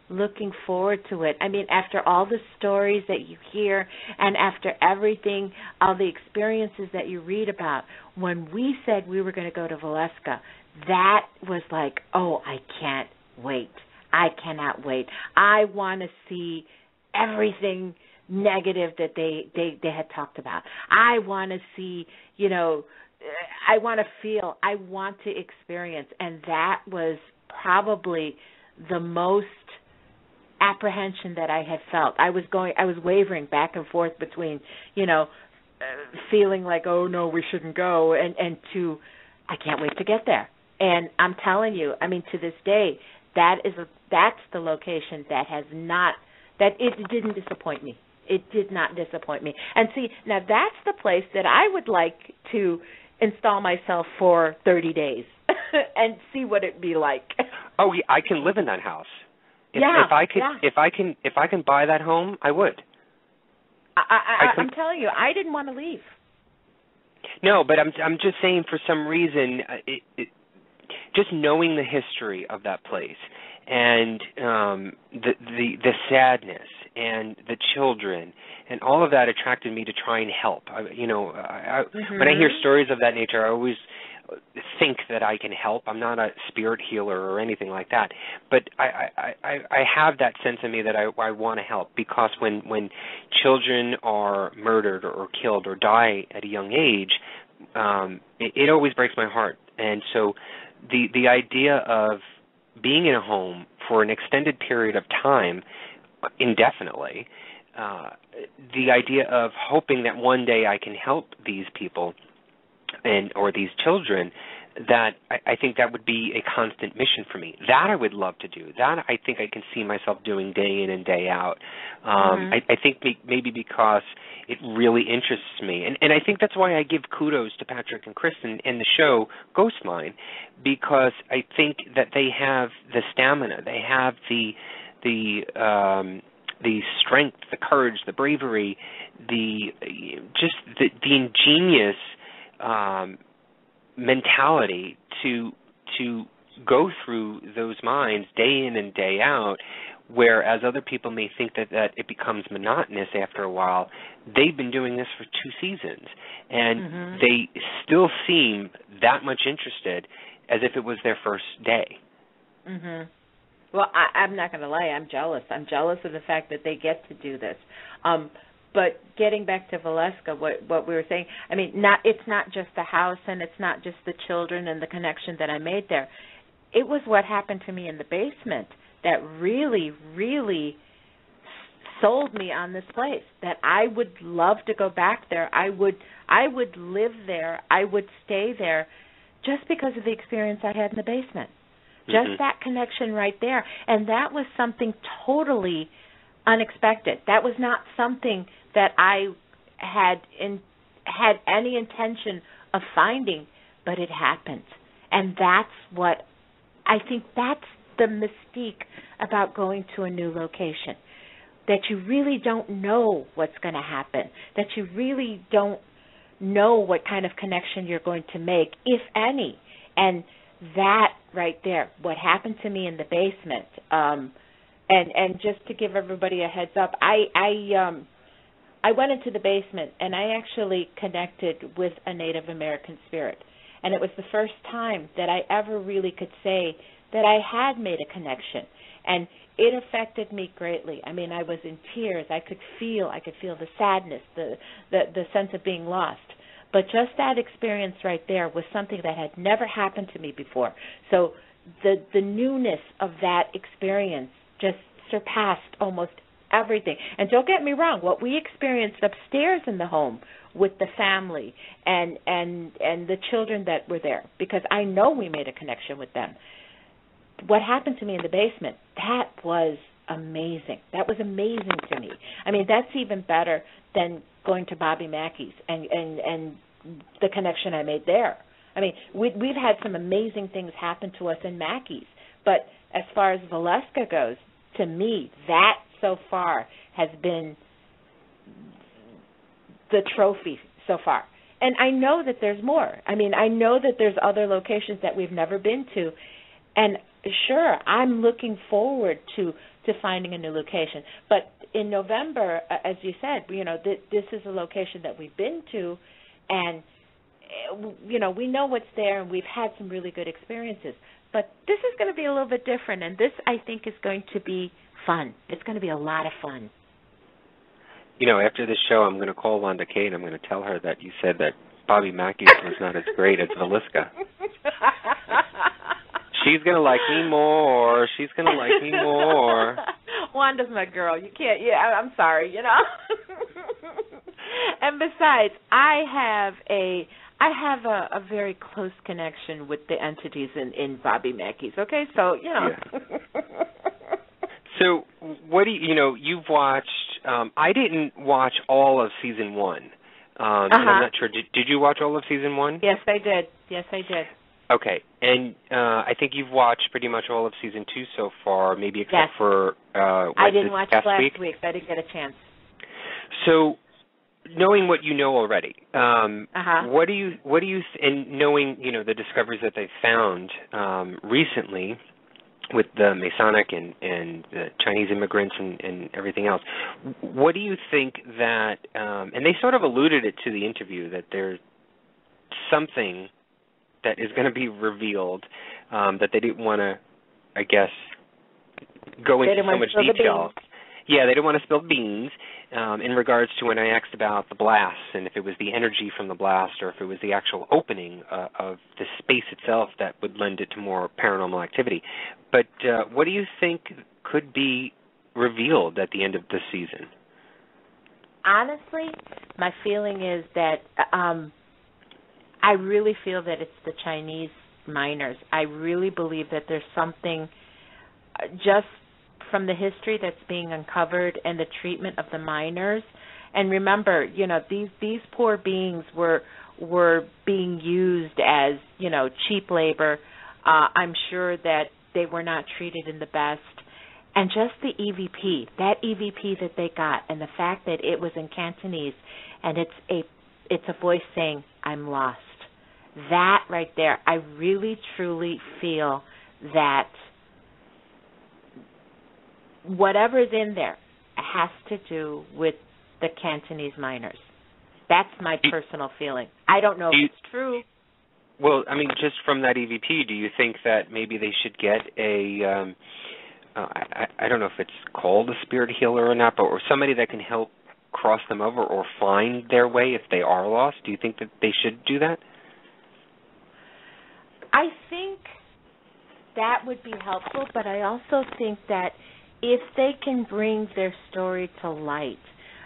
looking forward to it. I mean, after all the stories that you hear and after everything, all the experiences that you read about, when we said we were going to go to Vileska, that was like, oh, I can't wait. I cannot wait. I want to see everything negative that they had talked about. I want to see, I want to feel, I want to experience, and that was probably the most apprehension that I had felt. I was wavering back and forth between, feeling like, oh no, we shouldn't go, and to, I can't wait to get there. And I'm telling you, I mean, to this day, that's the location that it didn't disappoint me. It did not disappoint me. And see, now that's the place that I would like to install myself for 30 days and see what it'd be like. Oh, yeah, I can live in that house. If I can buy that home, I would. I'm telling you, I didn't want to leave. No, but I'm just saying, for some reason, just knowing the history of that place and the sadness and the children and all of that attracted me to try and help. When I hear stories of that nature, I always think that I can help. I'm not a spirit healer or anything like that, but I have that sense in me that I want to help, because when children are murdered or killed or die at a young age, it always breaks my heart. And so the idea of being in a home for an extended period of time, indefinitely, the idea of hoping that one day I can help these people or these children, that I think that would be a constant mission for me. That I would love to do. That I think I can see myself doing day in and day out. I think maybe because it really interests me. And I think that's why I give kudos to Patrick and Kristen in the show Ghost Mine, because I think that they have the stamina, they have the strength, the courage, the bravery, the ingenious mentality to go through those mines day in and day out, whereas other people may think that it becomes monotonous after a while. They've been doing this for 2 seasons, and they still seem that much interested as if it was their first day. Well, I'm not going to lie. I'm jealous. I'm jealous of the fact that they get to do this. But getting back to Vileska, what we were saying, I mean, it's not just the house and it's not just the children and the connection that I made there. It was what happened to me in the basement that really, really sold me on this place, that I would love to go back there. I would live there. I would stay there just because of the experience I had in the basement. Just that connection right there. And that was something totally unexpected. That was not something that I had any intention of finding, but it happened. And that's what I think, that's the mystique about going to a new location, that you really don't know what's going to happen, that you really don't know what kind of connection you're going to make, if any. And that right there, what happened to me in the basement, and just to give everybody a heads up, I went into the basement and I actually connected with a Native American spirit. And it was the first time that I ever really could say that I had made a connection. And it affected me greatly. I mean, I was in tears. I could feel the sadness, the sense of being lost. But just that experience right there was something that had never happened to me before. So the newness of that experience just surpassed almost everything. And don't get me wrong, what we experienced upstairs in the home with the family and the children that were there, because I know we made a connection with them. What happened to me in the basement, that was amazing. That was amazing to me. I mean, that's even better than going to Bobby Mackey's and the connection I made there. I mean, we've had some amazing things happen to us in Mackey's, But as far as Vileska goes, to me, that so far has been the trophy so far. And I know that there's more. I mean, I know that there's other locations that we've never been to. And sure, I'm looking forward to finding a new location. But in November, as you said, this is a location that we've been to, and we know what's there, and we've had some really good experiences. But this is going to be a little bit different, and this, I think, is going to be fun. It's going to be a lot of fun. After this show, I'm going to call Wanda Kay, and I'm going to tell her that you said that Bobby Mackey's was not as great as Vileska. She's going to like me more. She's going to like me more. Wanda's my girl. You can't, I'm sorry, And besides, I have a very close connection with the entities in Bobby Mackey's, okay? So, Yeah. So, what do you've watched, I didn't watch all of season 1. And I'm not sure, did you watch all of season 1? Yes, I did. Okay, and I think you've watched pretty much all of season 2 so far, maybe except for I didn't watch last last week. So I didn't get a chance. So, knowing what you know already, what do you and knowing the discoveries that they've found recently with the Masonic and the Chinese immigrants and everything else, what do you think that? And they sort of alluded it to the interview that there's something that is going to be revealed that they didn't want to, I guess, go into so much detail. Yeah, they didn't want to spill beans in regards to when I asked about the blast and if it was the energy from the blast or if it was the actual opening of the space itself that would lend it to more paranormal activity. But what do you think could be revealed at the end of this season? Honestly, my feeling is that I really feel that it's the Chinese miners. I really believe that there's something just from the history that's being uncovered and the treatment of the miners. And remember, these poor beings were being used as, cheap labor. I'm sure that they were not treated in the best. And just the EVP, that EVP that they got, and the fact that it was in Cantonese, and it's a voice saying, "I'm lost." That right there, I really, truly feel that whatever's in there has to do with the Cantonese miners. That's my personal feeling. I don't know if it's true. Well, I mean, just from that EVP, do you think that maybe they should get a, I don't know if it's called a spirit healer or not, but or somebody that can help cross them over or find their way if they are lost? Do you think that they should do that? I think that would be helpful, but I also think that if they can bring their story to light,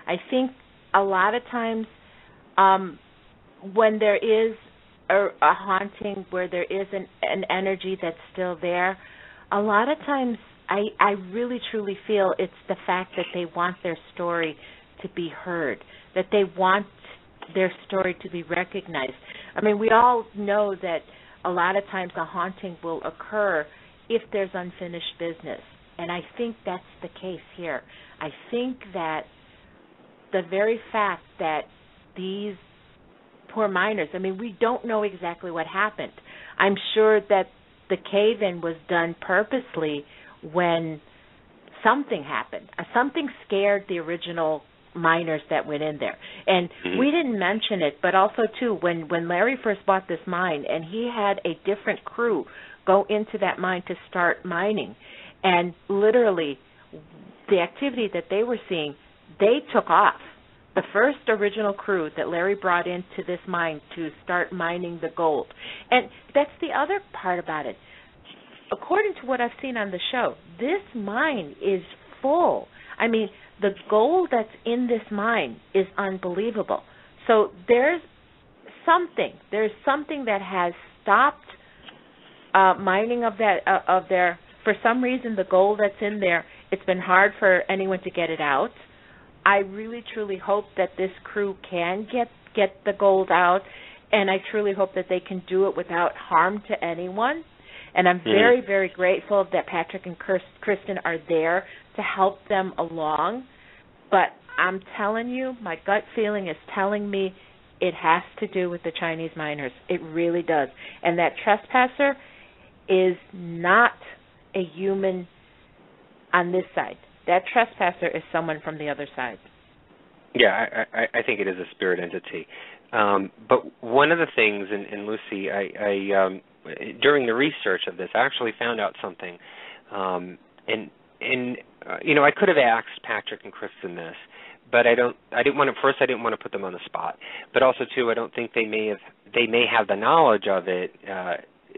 I think a lot of times when there is a haunting, where there is an energy that's still there, a lot of times I really truly feel it's the fact that they want their story to be heard, that they want their story to be recognized. I mean, we all know that a lot of times a haunting will occur if there's unfinished business. And I think that's the case here. I think that the very fact that these poor miners, I mean, we don't know exactly what happened. I'm sure that the cave-in was done purposely when something happened. Something scared the original miners that went in there. And we didn't mention it, but also, too, when Larry first bought this mine and he had a different crew go into that mine to start mining, and literally the activity that they were seeing, they took off. The first original crew that Larry brought into this mine to start mining the gold. And that's the other part about it. According to what I've seen on the show, this mine is full. I mean, the gold that's in this mine is unbelievable. So there's something that has stopped mining of their. For some reason, the gold that's in there, it's been hard for anyone to get it out. I really, truly hope that this crew can get the gold out, and I truly hope that they can do it without harm to anyone. And I'm very, very grateful that Patrick and Kristen are there to help them along. But I'm telling you, my gut feeling is telling me it has to do with the Chinese miners. It really does. And that trespasser is not a human on this side. That trespasser is someone from the other side. Yeah, I think it is a spirit entity. But one of the things, and Lucy, I during the research of this, I actually found out something. I could have asked Patrick and Kristen this, but I didn't want to put them on the spot. But also too, I don't think they may have the knowledge of it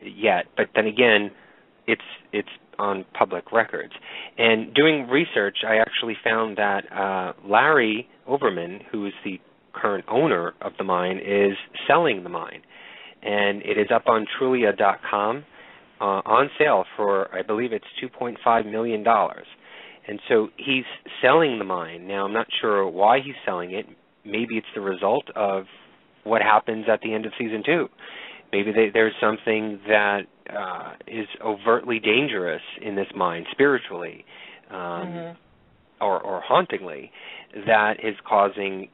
yet. But then again, it's on public records. And doing research, I actually found that Larry Oberman, who is the current owner of the mine, is selling the mine. And it is up on Trulia.com on sale for, I believe it's $2.5 million. And so he's selling the mine. Now, I'm not sure why he's selling it. Maybe it's the result of what happens at the end of Season 2. Maybe there's something that is overtly dangerous in this mine, spiritually or hauntingly, that is causing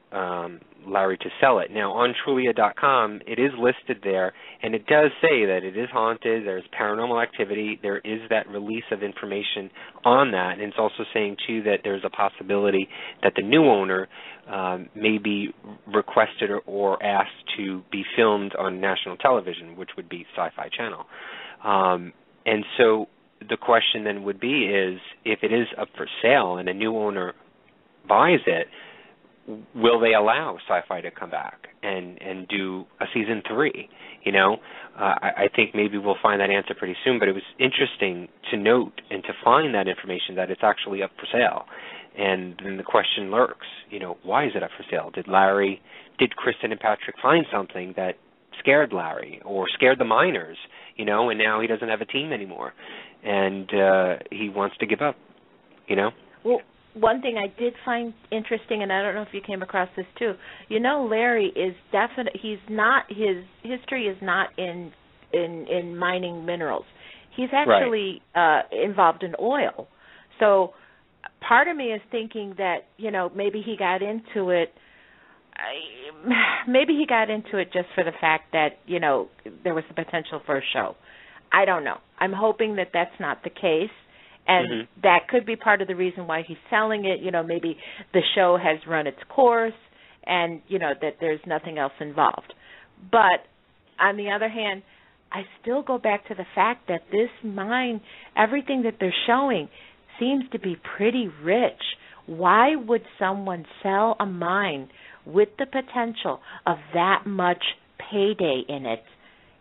Larry to sell it. Now, on Trulia.com, it is listed there, and it does say that it is haunted, there's paranormal activity, there is that release of information on that, and it's also saying, too, that there's a possibility that the new owner may be requested or asked to be filmed on national television, which would be SyFy Channel. And so the question then would be is, if it is up for sale and a new owner buys it, will they allow SyFy to come back and do a Season 3? I think maybe we'll find that answer pretty soon, but it was interesting to note and to find that information that it's actually up for sale. And then the question lurks, why is it up for sale? Did Kristen and Patrick find something that scared Larry or scared the miners, and now he doesn't have a team anymore and he wants to give up, Well, one thing I did find interesting, and I don't know if you came across this too, Larry is he's not, his history is not in mining minerals. He's actually involved in oil. So part of me is thinking that, maybe he got into it. Maybe he got into it just for the fact that, there was the potential for a show. I don't know. I'm hoping that that's not the case. And that could be part of the reason why he's selling it. Maybe the show has run its course and, that there's nothing else involved. But on the other hand, I still go back to the fact that this mine, everything that they're showing, seems to be pretty rich. Why would someone sell a mine with the potential of that much payday in it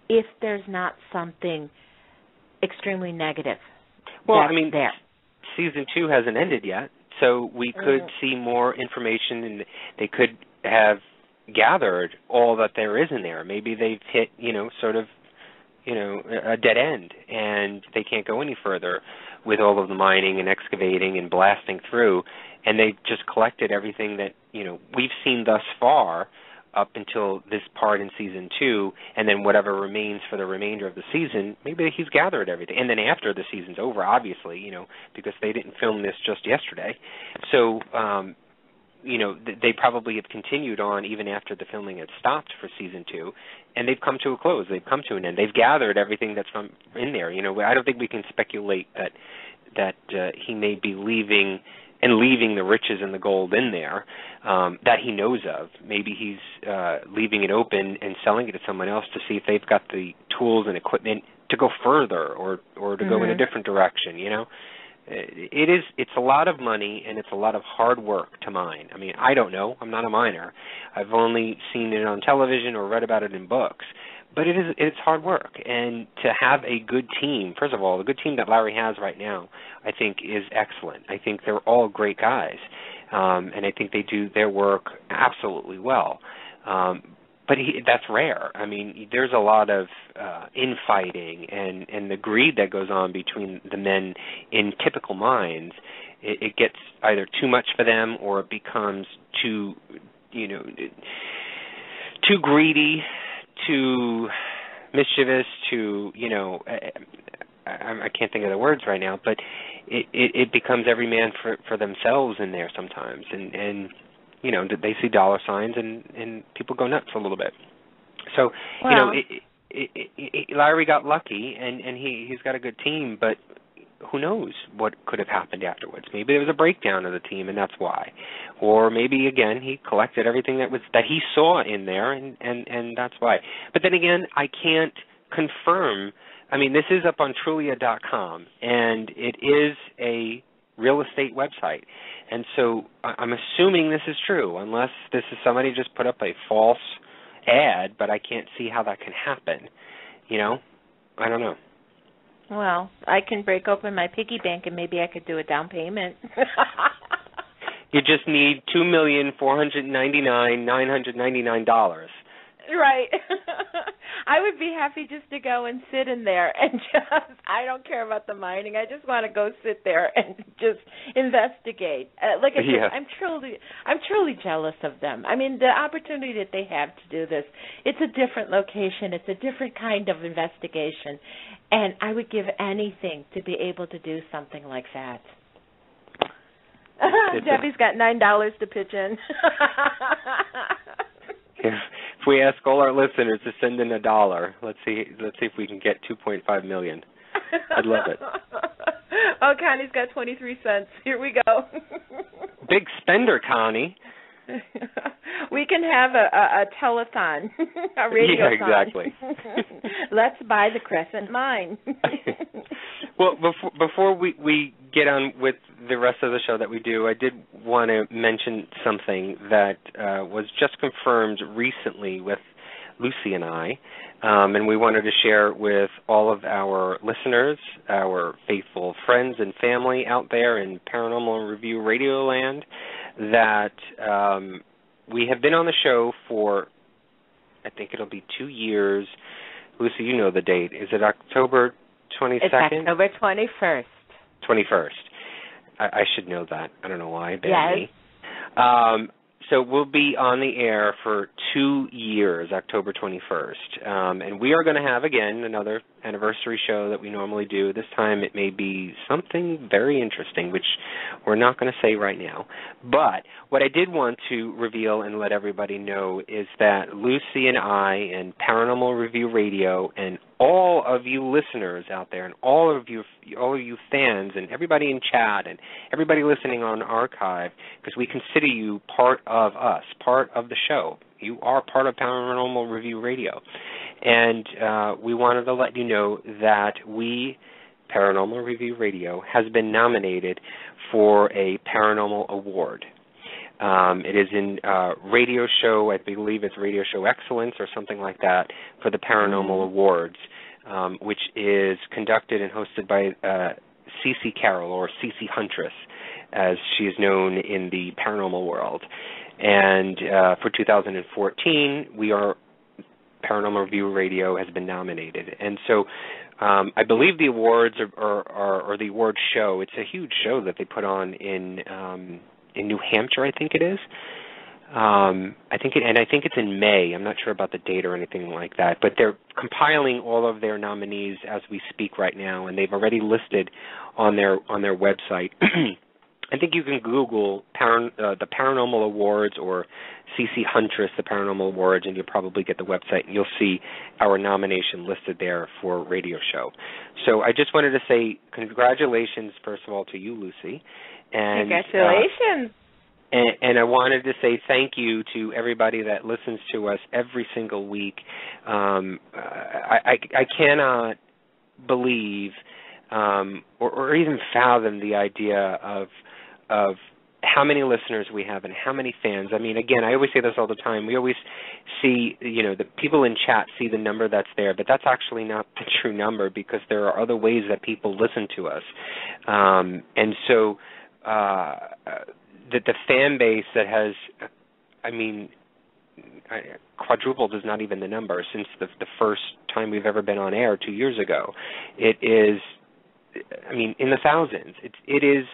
if there's not something extremely negative? Well, there. Season 2 hasn't ended yet, so we could see more information, and they could have gathered all that there is in there. Maybe they've hit, a dead end, and they can't go any further with all of the mining and excavating and blasting through, and they've just collected everything that, we've seen thus far up until this part in Season 2, and then whatever remains for the remainder of the season, maybe he's gathered everything. And then after the season's over, obviously, because they didn't film this just yesterday. So, they probably have continued on even after the filming had stopped for Season 2, and they've come to a close. They've come to an end. They've gathered everything that's in there. I don't think we can speculate that he may be leaving the riches and the gold in there that he knows of. Maybe he's leaving it open and selling it to someone else to see if they've got the tools and equipment to go further or to go in a different direction, It's a lot of money and it's a lot of hard work to mine. I don't know. I'm not a miner. I've only seen it on television or read about it in books. But it's hard work, and to have a good team, first of all, the good team that Larry has right now, I think is excellent. I think they're all great guys, and I think they do their work absolutely well. But that's rare. There's a lot of infighting and the greed that goes on between the men in typical mines. It gets either too much for them or it becomes too greedy, too mischievous, I can't think of the words right now, but it becomes every man for themselves in there sometimes, and you know, they see dollar signs and people go nuts a little bit. So, well, you know, Larry got lucky, and he's got a good team, but who knows what could have happened afterwards? Maybe there was a breakdown of the team, and that's why. Or maybe, again, he collected everything that he saw in there, and that's why. But then again, I can't confirm. I mean, this is up on Trulia.com, and it is a real estate website. And so I'm assuming this is true, unless this is somebody just put up a false ad, but I can't see how that can happen. You know? I don't know. Well, I can break open my piggy bank and maybe I could do a down payment. You just need $2,499,999. Right. I would be happy just to go and sit in there and just, I don't care about the mining. I just want to go sit there and just investigate. Like I said, I'm truly jealous of them. I mean, the opportunity that they have to do this, it's a different location. It's a different kind of investigation. And I would give anything to be able to do something like that. Debbie's got $9 to pitch in. If we ask all our listeners to send in $1, let's see if we can get $2.5 million. I'd love it. Oh, Connie's got 23 cents. Here we go. Big spender, Connie. We can have a telethon, a radiothon. Yeah, exactly. Let's buy the Crescent Mine. Well, before we get on with the rest of the show that we do, I did want to mention something that was just confirmed recently with Lucy and I, and we wanted to share with all of our listeners, our faithful friends and family out there in Paranormal Review Radio Land, that we have been on the show for, I think it'll be 2 years. Lucy, you know the date. Is it October 22nd? It's October 21st. 21st. I should know that. I don't know why. Yes. So we'll be on the air for 2 years, October 21st. And we are going to have, again, another anniversary show that we normally do. This time it may be something very interesting, which we're not going to say right now. But what I did want to reveal and let everybody know is that Lucy and I and Paranormal Review Radio and all of you listeners out there and all of you fans and everybody in chat and everybody listening on archive, because we consider you part of us, part of the show. You are part of Paranormal Review Radio. And we wanted to let you know that Paranormal Review Radio, has been nominated for a Paranormal Award. It is in radio show, I believe it's Radio Show Excellence or something like that, for the Paranormal Awards, which is conducted and hosted by Cece Carroll, or Cece Huntress, as she is known in the paranormal world. And for 2014, Paranormal Review Radio has been nominated. And so I believe the awards or the award show, it's a huge show that they put on in New Hampshire, I think it is. I think it's in May. I'm not sure about the date or anything like that, but they're compiling all of their nominees as we speak right now, and they've already listed on their website. I think you can Google the Paranormal Awards or CC Huntress, the Paranormal Awards, and you'll probably get the website, and you'll see our nomination listed there for radio show. So I just wanted to say congratulations, first of all, to you, Lucy. And, congratulations. And I wanted to say thank you to everybody that listens to us every single week. I cannot believe or even fathom the idea of how many listeners we have and how many fans. I mean, again, I always say this all the time. We always see, the people in chat see the number that's there, but that's actually not the true number, because there are other ways that people listen to us. And so the fan base that has, quadrupled is not even the number since the first time we've ever been on air 2 years ago. It is I mean, in the thousands. It is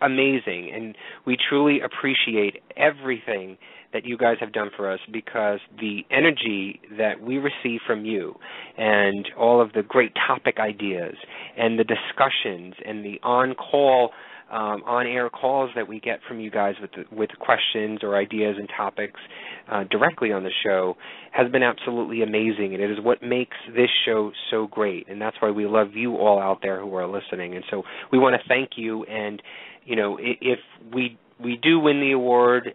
amazing, and we truly appreciate everything that you guys have done for us, because the energy that we receive from you and all of the great topic ideas and the discussions and the on-call, on-air calls that we get from you guys with questions or ideas and topics directly on the show has been absolutely amazing, and it is what makes this show so great, and that's why we love you all out there who are listening. And so we want to thank you, and if we do win the award,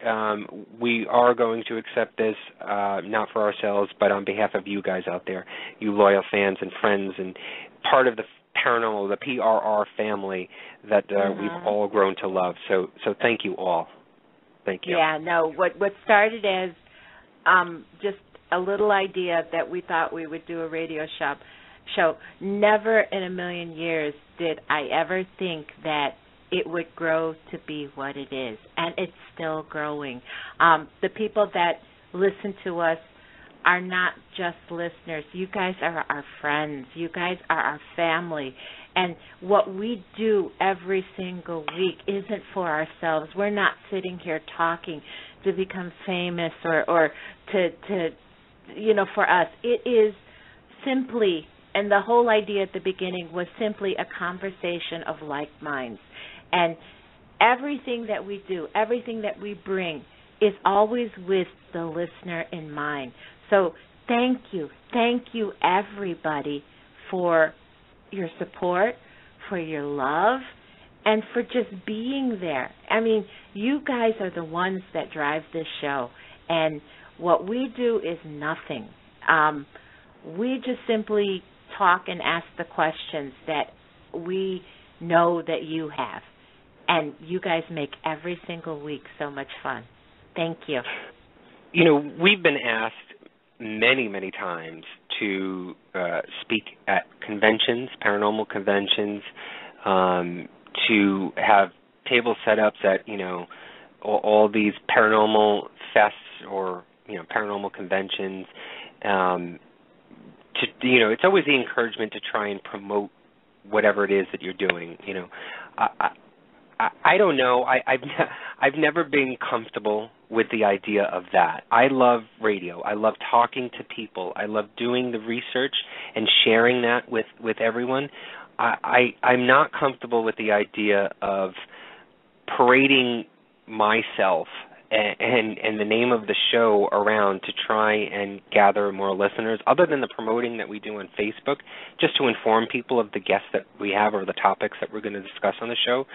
we are going to accept this, not for ourselves, but on behalf of you guys out there, you loyal fans and friends, and part of the Paranormal, the PRR family that we've all grown to love. So thank you all. Thank you. Yeah, no, what started as just a little idea that we thought we would do a radio show, never in a million years did I ever think that it would grow to be what it is, and it's still growing. The people that listen to us are not just listeners. You guys are our friends. You guys are our family. And what we do every single week isn't for ourselves. We're not sitting here talking to become famous or to for us. It is simply, and the whole idea at the beginning was simply a conversation of like minds. And everything that we do, everything that we bring is always with the listener in mind. So thank you everybody for your support, for your love, and for just being there. I mean, you guys are the ones that drive this show, and what we do is nothing. We just simply talk and ask the questions that we know that you have, and you guys make every single week so much fun. Thank you. We've been asked many, many times to speak at conventions, paranormal conventions, to have table setups at, all these paranormal fests or, paranormal conventions. It's always the encouragement to try and promote whatever it is that you're doing. I don't know. I've never been comfortable with the idea of that. I love radio. I love talking to people. I love doing the research and sharing that with everyone. I'm not comfortable with the idea of parading myself and the name of the show around to try and gather more listeners, other than the promoting that we do on Facebook, just to inform people of the guests that we have or the topics that we're going to discuss on the show.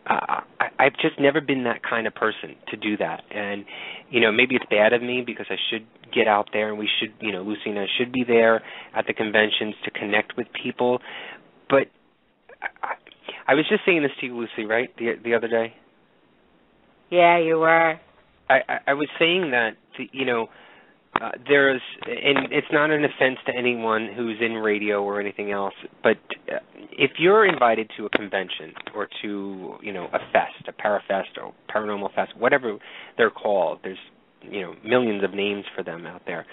I've just never been that kind of person to do that. And, maybe it's bad of me because I should get out there, and we should, Lucy and I should be there at the conventions to connect with people. But I was just saying this to you, Lucy, right, the other day? Yeah, you were. I was saying that, there's, and it's not an offense to anyone who's in radio or anything else, but if you're invited to a convention or to, a fest, a parafest or paranormal fest, whatever they're called, there's, millions of names for them out there,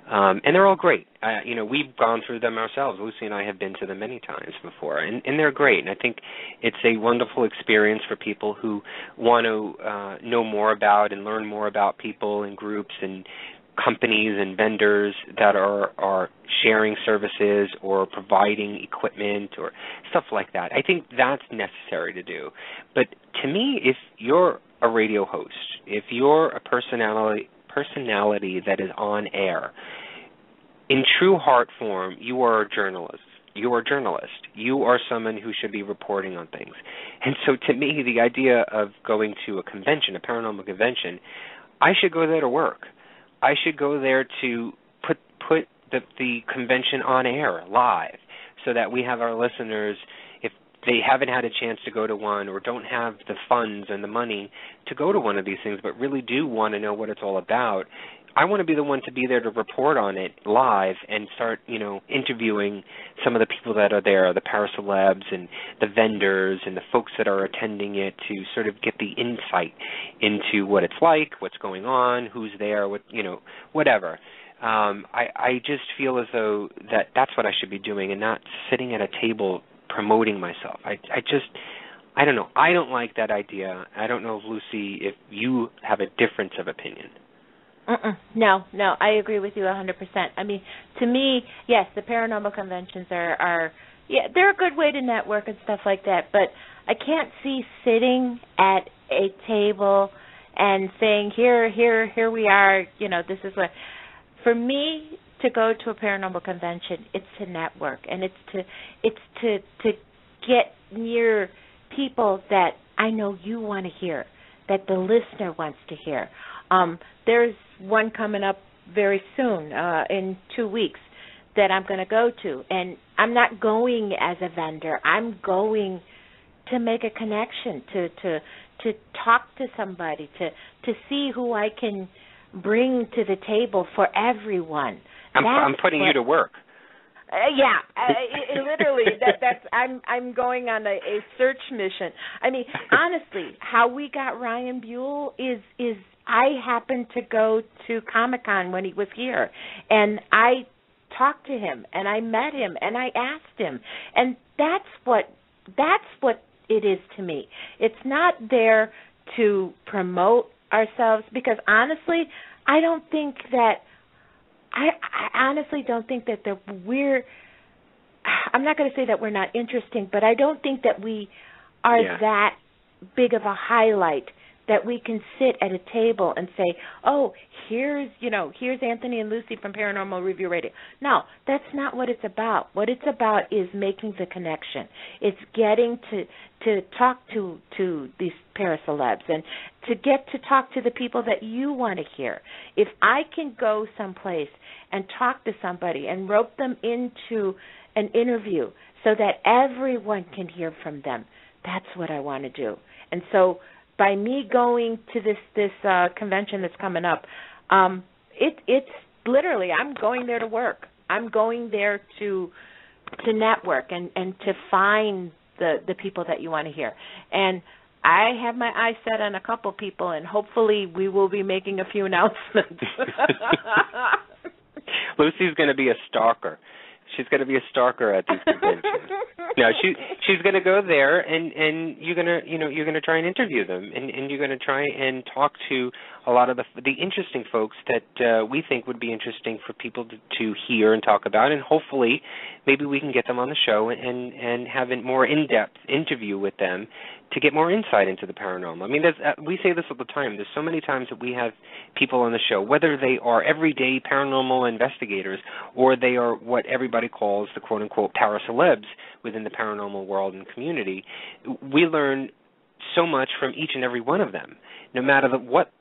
and they're all great. We've gone through them ourselves. Lucy and I have been to them many times before, and they're great. And I think it's a wonderful experience for people who want to know more about and learn more about people and groups and companies and vendors that are sharing services or providing equipment or stuff like that. I think that's necessary to do. But to me, if you're a radio host, if you're a personality that is on air, in true heart form, you are a journalist. You are a journalist. You are someone who should be reporting on things. And so to me, the idea of going to a convention, a paranormal convention, I should go there to work. I should go there to put the convention on air live so that we have our listeners, if they haven't had a chance to go to one or don't have the funds and the money to go to one of these things but really do want to know what it's all about, I want to be the one to be there to report on it live and start, interviewing some of the people that are there, the paracelebs and the vendors and the folks that are attending it, to sort of get the insight into what it's like, what's going on, who's there, whatever. I just feel as though that's what I should be doing and not sitting at a table promoting myself. I don't know. I don't like that idea. I don't know, Lucy, if you have a difference of opinion. No, I agree with you 100%. I mean, to me, yes, the paranormal conventions are they're a good way to network and stuff like that, but I can't see sitting at a table and saying, here we are, this is what. For me to go to a paranormal convention, it's to network, and it's to get near people that I know you want to hear, that the listener wants to hear. There's one coming up very soon, in 2 weeks, that I'm going to go to, and I'm not going as a vendor. I'm going to make a connection, to talk to somebody, to see who I can bring to the table for everyone. I'm putting you to work. Literally. I'm going on a search mission. I mean, honestly, how we got Ryan Buell is I happened to go to Comic-Con when he was here, and I talked to him, and I met him, and I asked him, and that's what it is to me. It's not there to promote ourselves, because honestly, I honestly don't think that I'm not going to say that we're not interesting, but I don't think that we are that big of a highlight that we can sit at a table and say, oh, here's Anthony and Lucy from Paranormal Review Radio. No, that's not what it's about. What it's about is making the connection. It's getting to talk to these paracelebs and to get to talk to the people that you want to hear. If I can go someplace and talk to somebody and rope them into an interview so that everyone can hear from them, that's what I want to do. And so by me going to this convention that's coming up, it's literally, I'm going there to work. I'm going there to network and to find the people that you want to hear. And I have my eyes set on a couple people, and hopefully we will be making a few announcements. Lucy's going to be a stalker. She's going to be a stalker at these conventions. No, she's going to go there, and you're going to try and interview them, and you're going to try and talk to a lot of the interesting folks that we think would be interesting for people to hear and talk about, and hopefully maybe we can get them on the show and have a more in-depth interview with them to get more insight into the paranormal. I mean, we say this all the time. There's so many times that we have people on the show, whether they are everyday paranormal investigators or they are what everybody calls the quote-unquote paracelebs within the paranormal world and community, we learn so much from each and every one of them, no matter what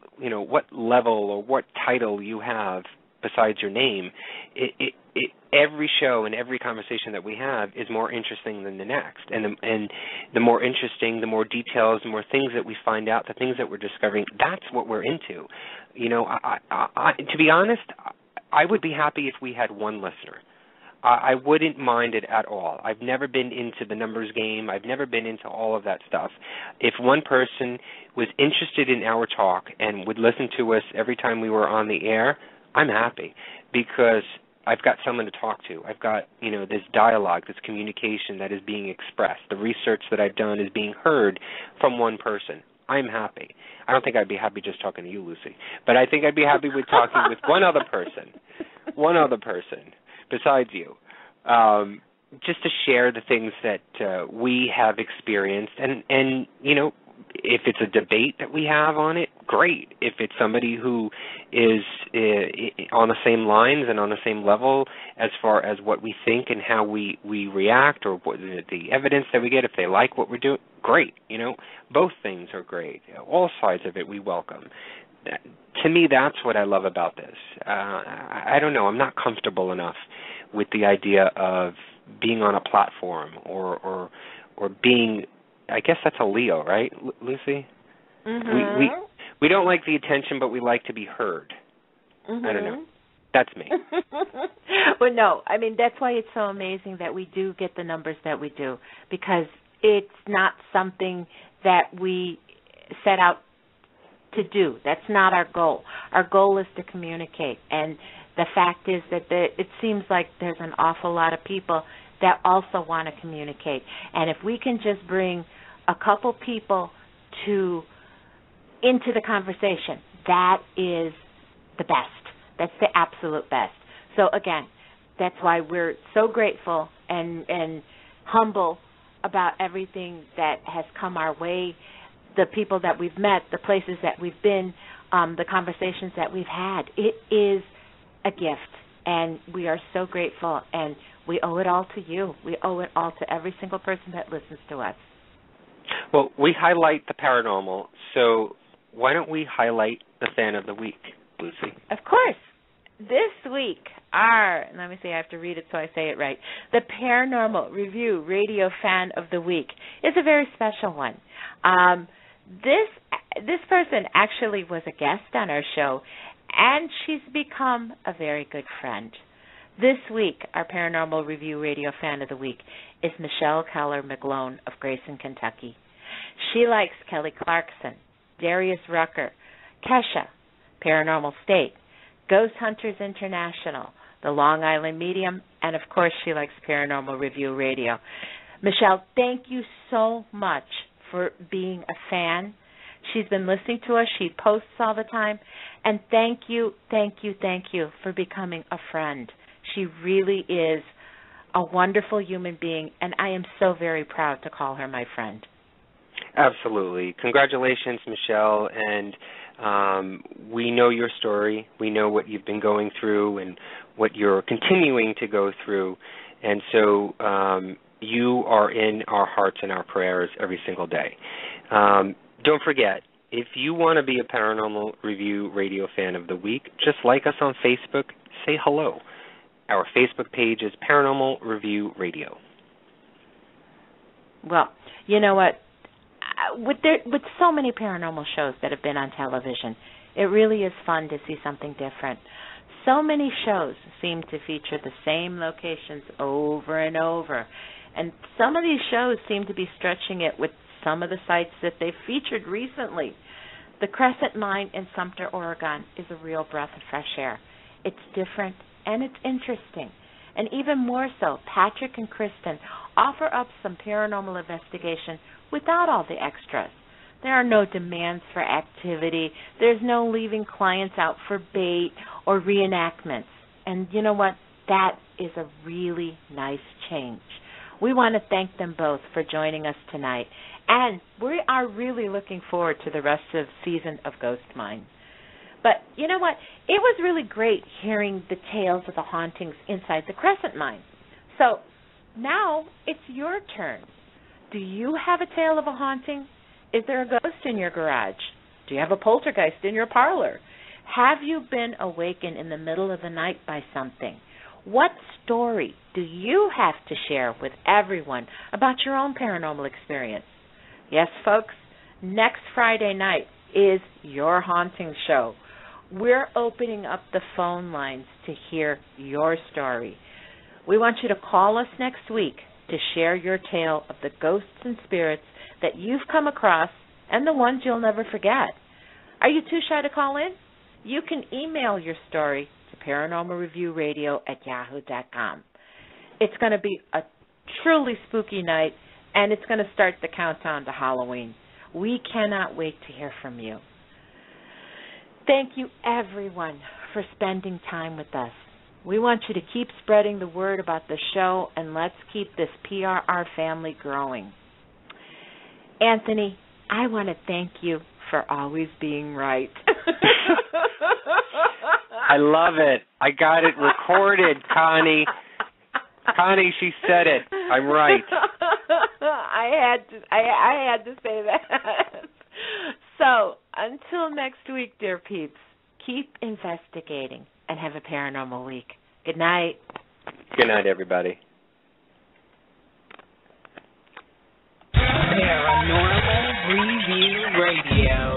level or what title you have besides your name. Every show and every conversation that we have is more interesting than the next, and the more interesting, the more details, the more things that we find out, the things that we're discovering. That's what we're into. To be honest, I would be happy if we had one listener. I wouldn't mind it at all. I've never been into the numbers game. I've never been into all of that stuff. If one person was interested in our talk and would listen to us every time we were on the air, I'm happy, because I've got someone to talk to. I've got, this dialogue, this communication that is being expressed. The research that I've done is being heard from one person. I'm happy. I don't think I'd be happy just talking to you, Lucy, but I think I'd be happy with talking with one other person besides you, just to share the things that we have experienced. And if it's a debate that we have on it, great. If it's somebody who is on the same lines and on the same level as far as what we think and how we react, or what, the evidence that we get, if they like what we're doing, great. Both things are great. All sides of it we welcome. To me, that's what I love about this. I don't know. I'm not comfortable enough with the idea of being on a platform or being, I guess that's a Leo, right, Lucy? Mm-hmm. We don't like the attention, but we like to be heard. Mm-hmm. I don't know. That's me. Well, no. I mean, that's why it's so amazing that we do get the numbers that we do, because it's not something that we set out to do. That's not our goal. Our goal is to communicate, and the fact is that it seems like there's an awful lot of people that also want to communicate. And if we can just bring a couple people into the conversation, that is the best. That's the absolute best. So again, that's why we're so grateful and humble about everything that has come our way, the people that we've met, the places that we've been, the conversations that we've had. It is a gift, and we are so grateful, and we owe it all to you. We owe it all to every single person that listens to us. Well, we highlight the paranormal, so why don't we highlight the fan of the week, Lucy? Of course. This week, let me see, I have to read it so I say it right. The Paranormal Review Radio Fan of the Week is a very special one. This person actually was a guest on our show, and she's become a very good friend. This week, our Paranormal Review Radio Fan of the Week is Michelle Keller-McGlone of Grayson, Kentucky. She likes Kelly Clarkson, Darius Rucker, Kesha, Paranormal State, Ghost Hunters International, the Long Island Medium, and of course she likes Paranormal Review Radio. Michelle, thank you so much for being a fan. She's been listening to us. She posts all the time. And thank you for becoming a friend. She really is a wonderful human being, and I am so very proud to call her my friend. Absolutely. Congratulations, Michelle, and we know your story. We know what you've been going through and what you're continuing to go through, and so you are in our hearts and our prayers every single day. Don't forget, if you want to be a Paranormal Review Radio Fan of the Week, just like us on Facebook, say hello. Our Facebook page is Paranormal Review Radio. Well, you know what? With so many paranormal shows that have been on television, it really is fun to see something different. So many shows seem to feature the same locations over and over, and some of these shows seem to be stretching it with some of the sites that they've featured recently. The Crescent Mine in Sumter, Oregon is a real breath of fresh air. It's different and it's interesting. And even more so, Patrick and Kristen offer up some paranormal investigation without all the extras. There are no demands for activity. There's no leaving clients out for bait or reenactments. And you know what? That is a really nice change. We want to thank them both for joining us tonight. And we are really looking forward to the rest of the season of Ghost Mine. But you know what? It was really great hearing the tales of the hauntings inside the Crescent Mine. So now it's your turn. Do you have a tale of a haunting? Is there a ghost in your garage? Do you have a poltergeist in your parlor? Have you been awakened in the middle of the night by something? What story do you have to share with everyone about your own paranormal experience? Yes, folks, next Friday night is your haunting show. We're opening up the phone lines to hear your story. We want you to call us next week to share your tale of the ghosts and spirits that you've come across and the ones you'll never forget. Are you too shy to call in? You can email your story to paranormalreviewradio@yahoo.com. It's going to be a truly spooky night, and it's going to start the countdown to Halloween. We cannot wait to hear from you. Thank you, everyone, for spending time with us. We want you to keep spreading the word about the show, and let's keep this PRR family growing. Anthony, I want to thank you for always being right. I love it. I got it recorded, Connie. Connie, she said it. I'm right. I had to say that. So, until next week, dear peeps, keep investigating and have a paranormal week. Good night. Good night, everybody. Paranormal Review Radio.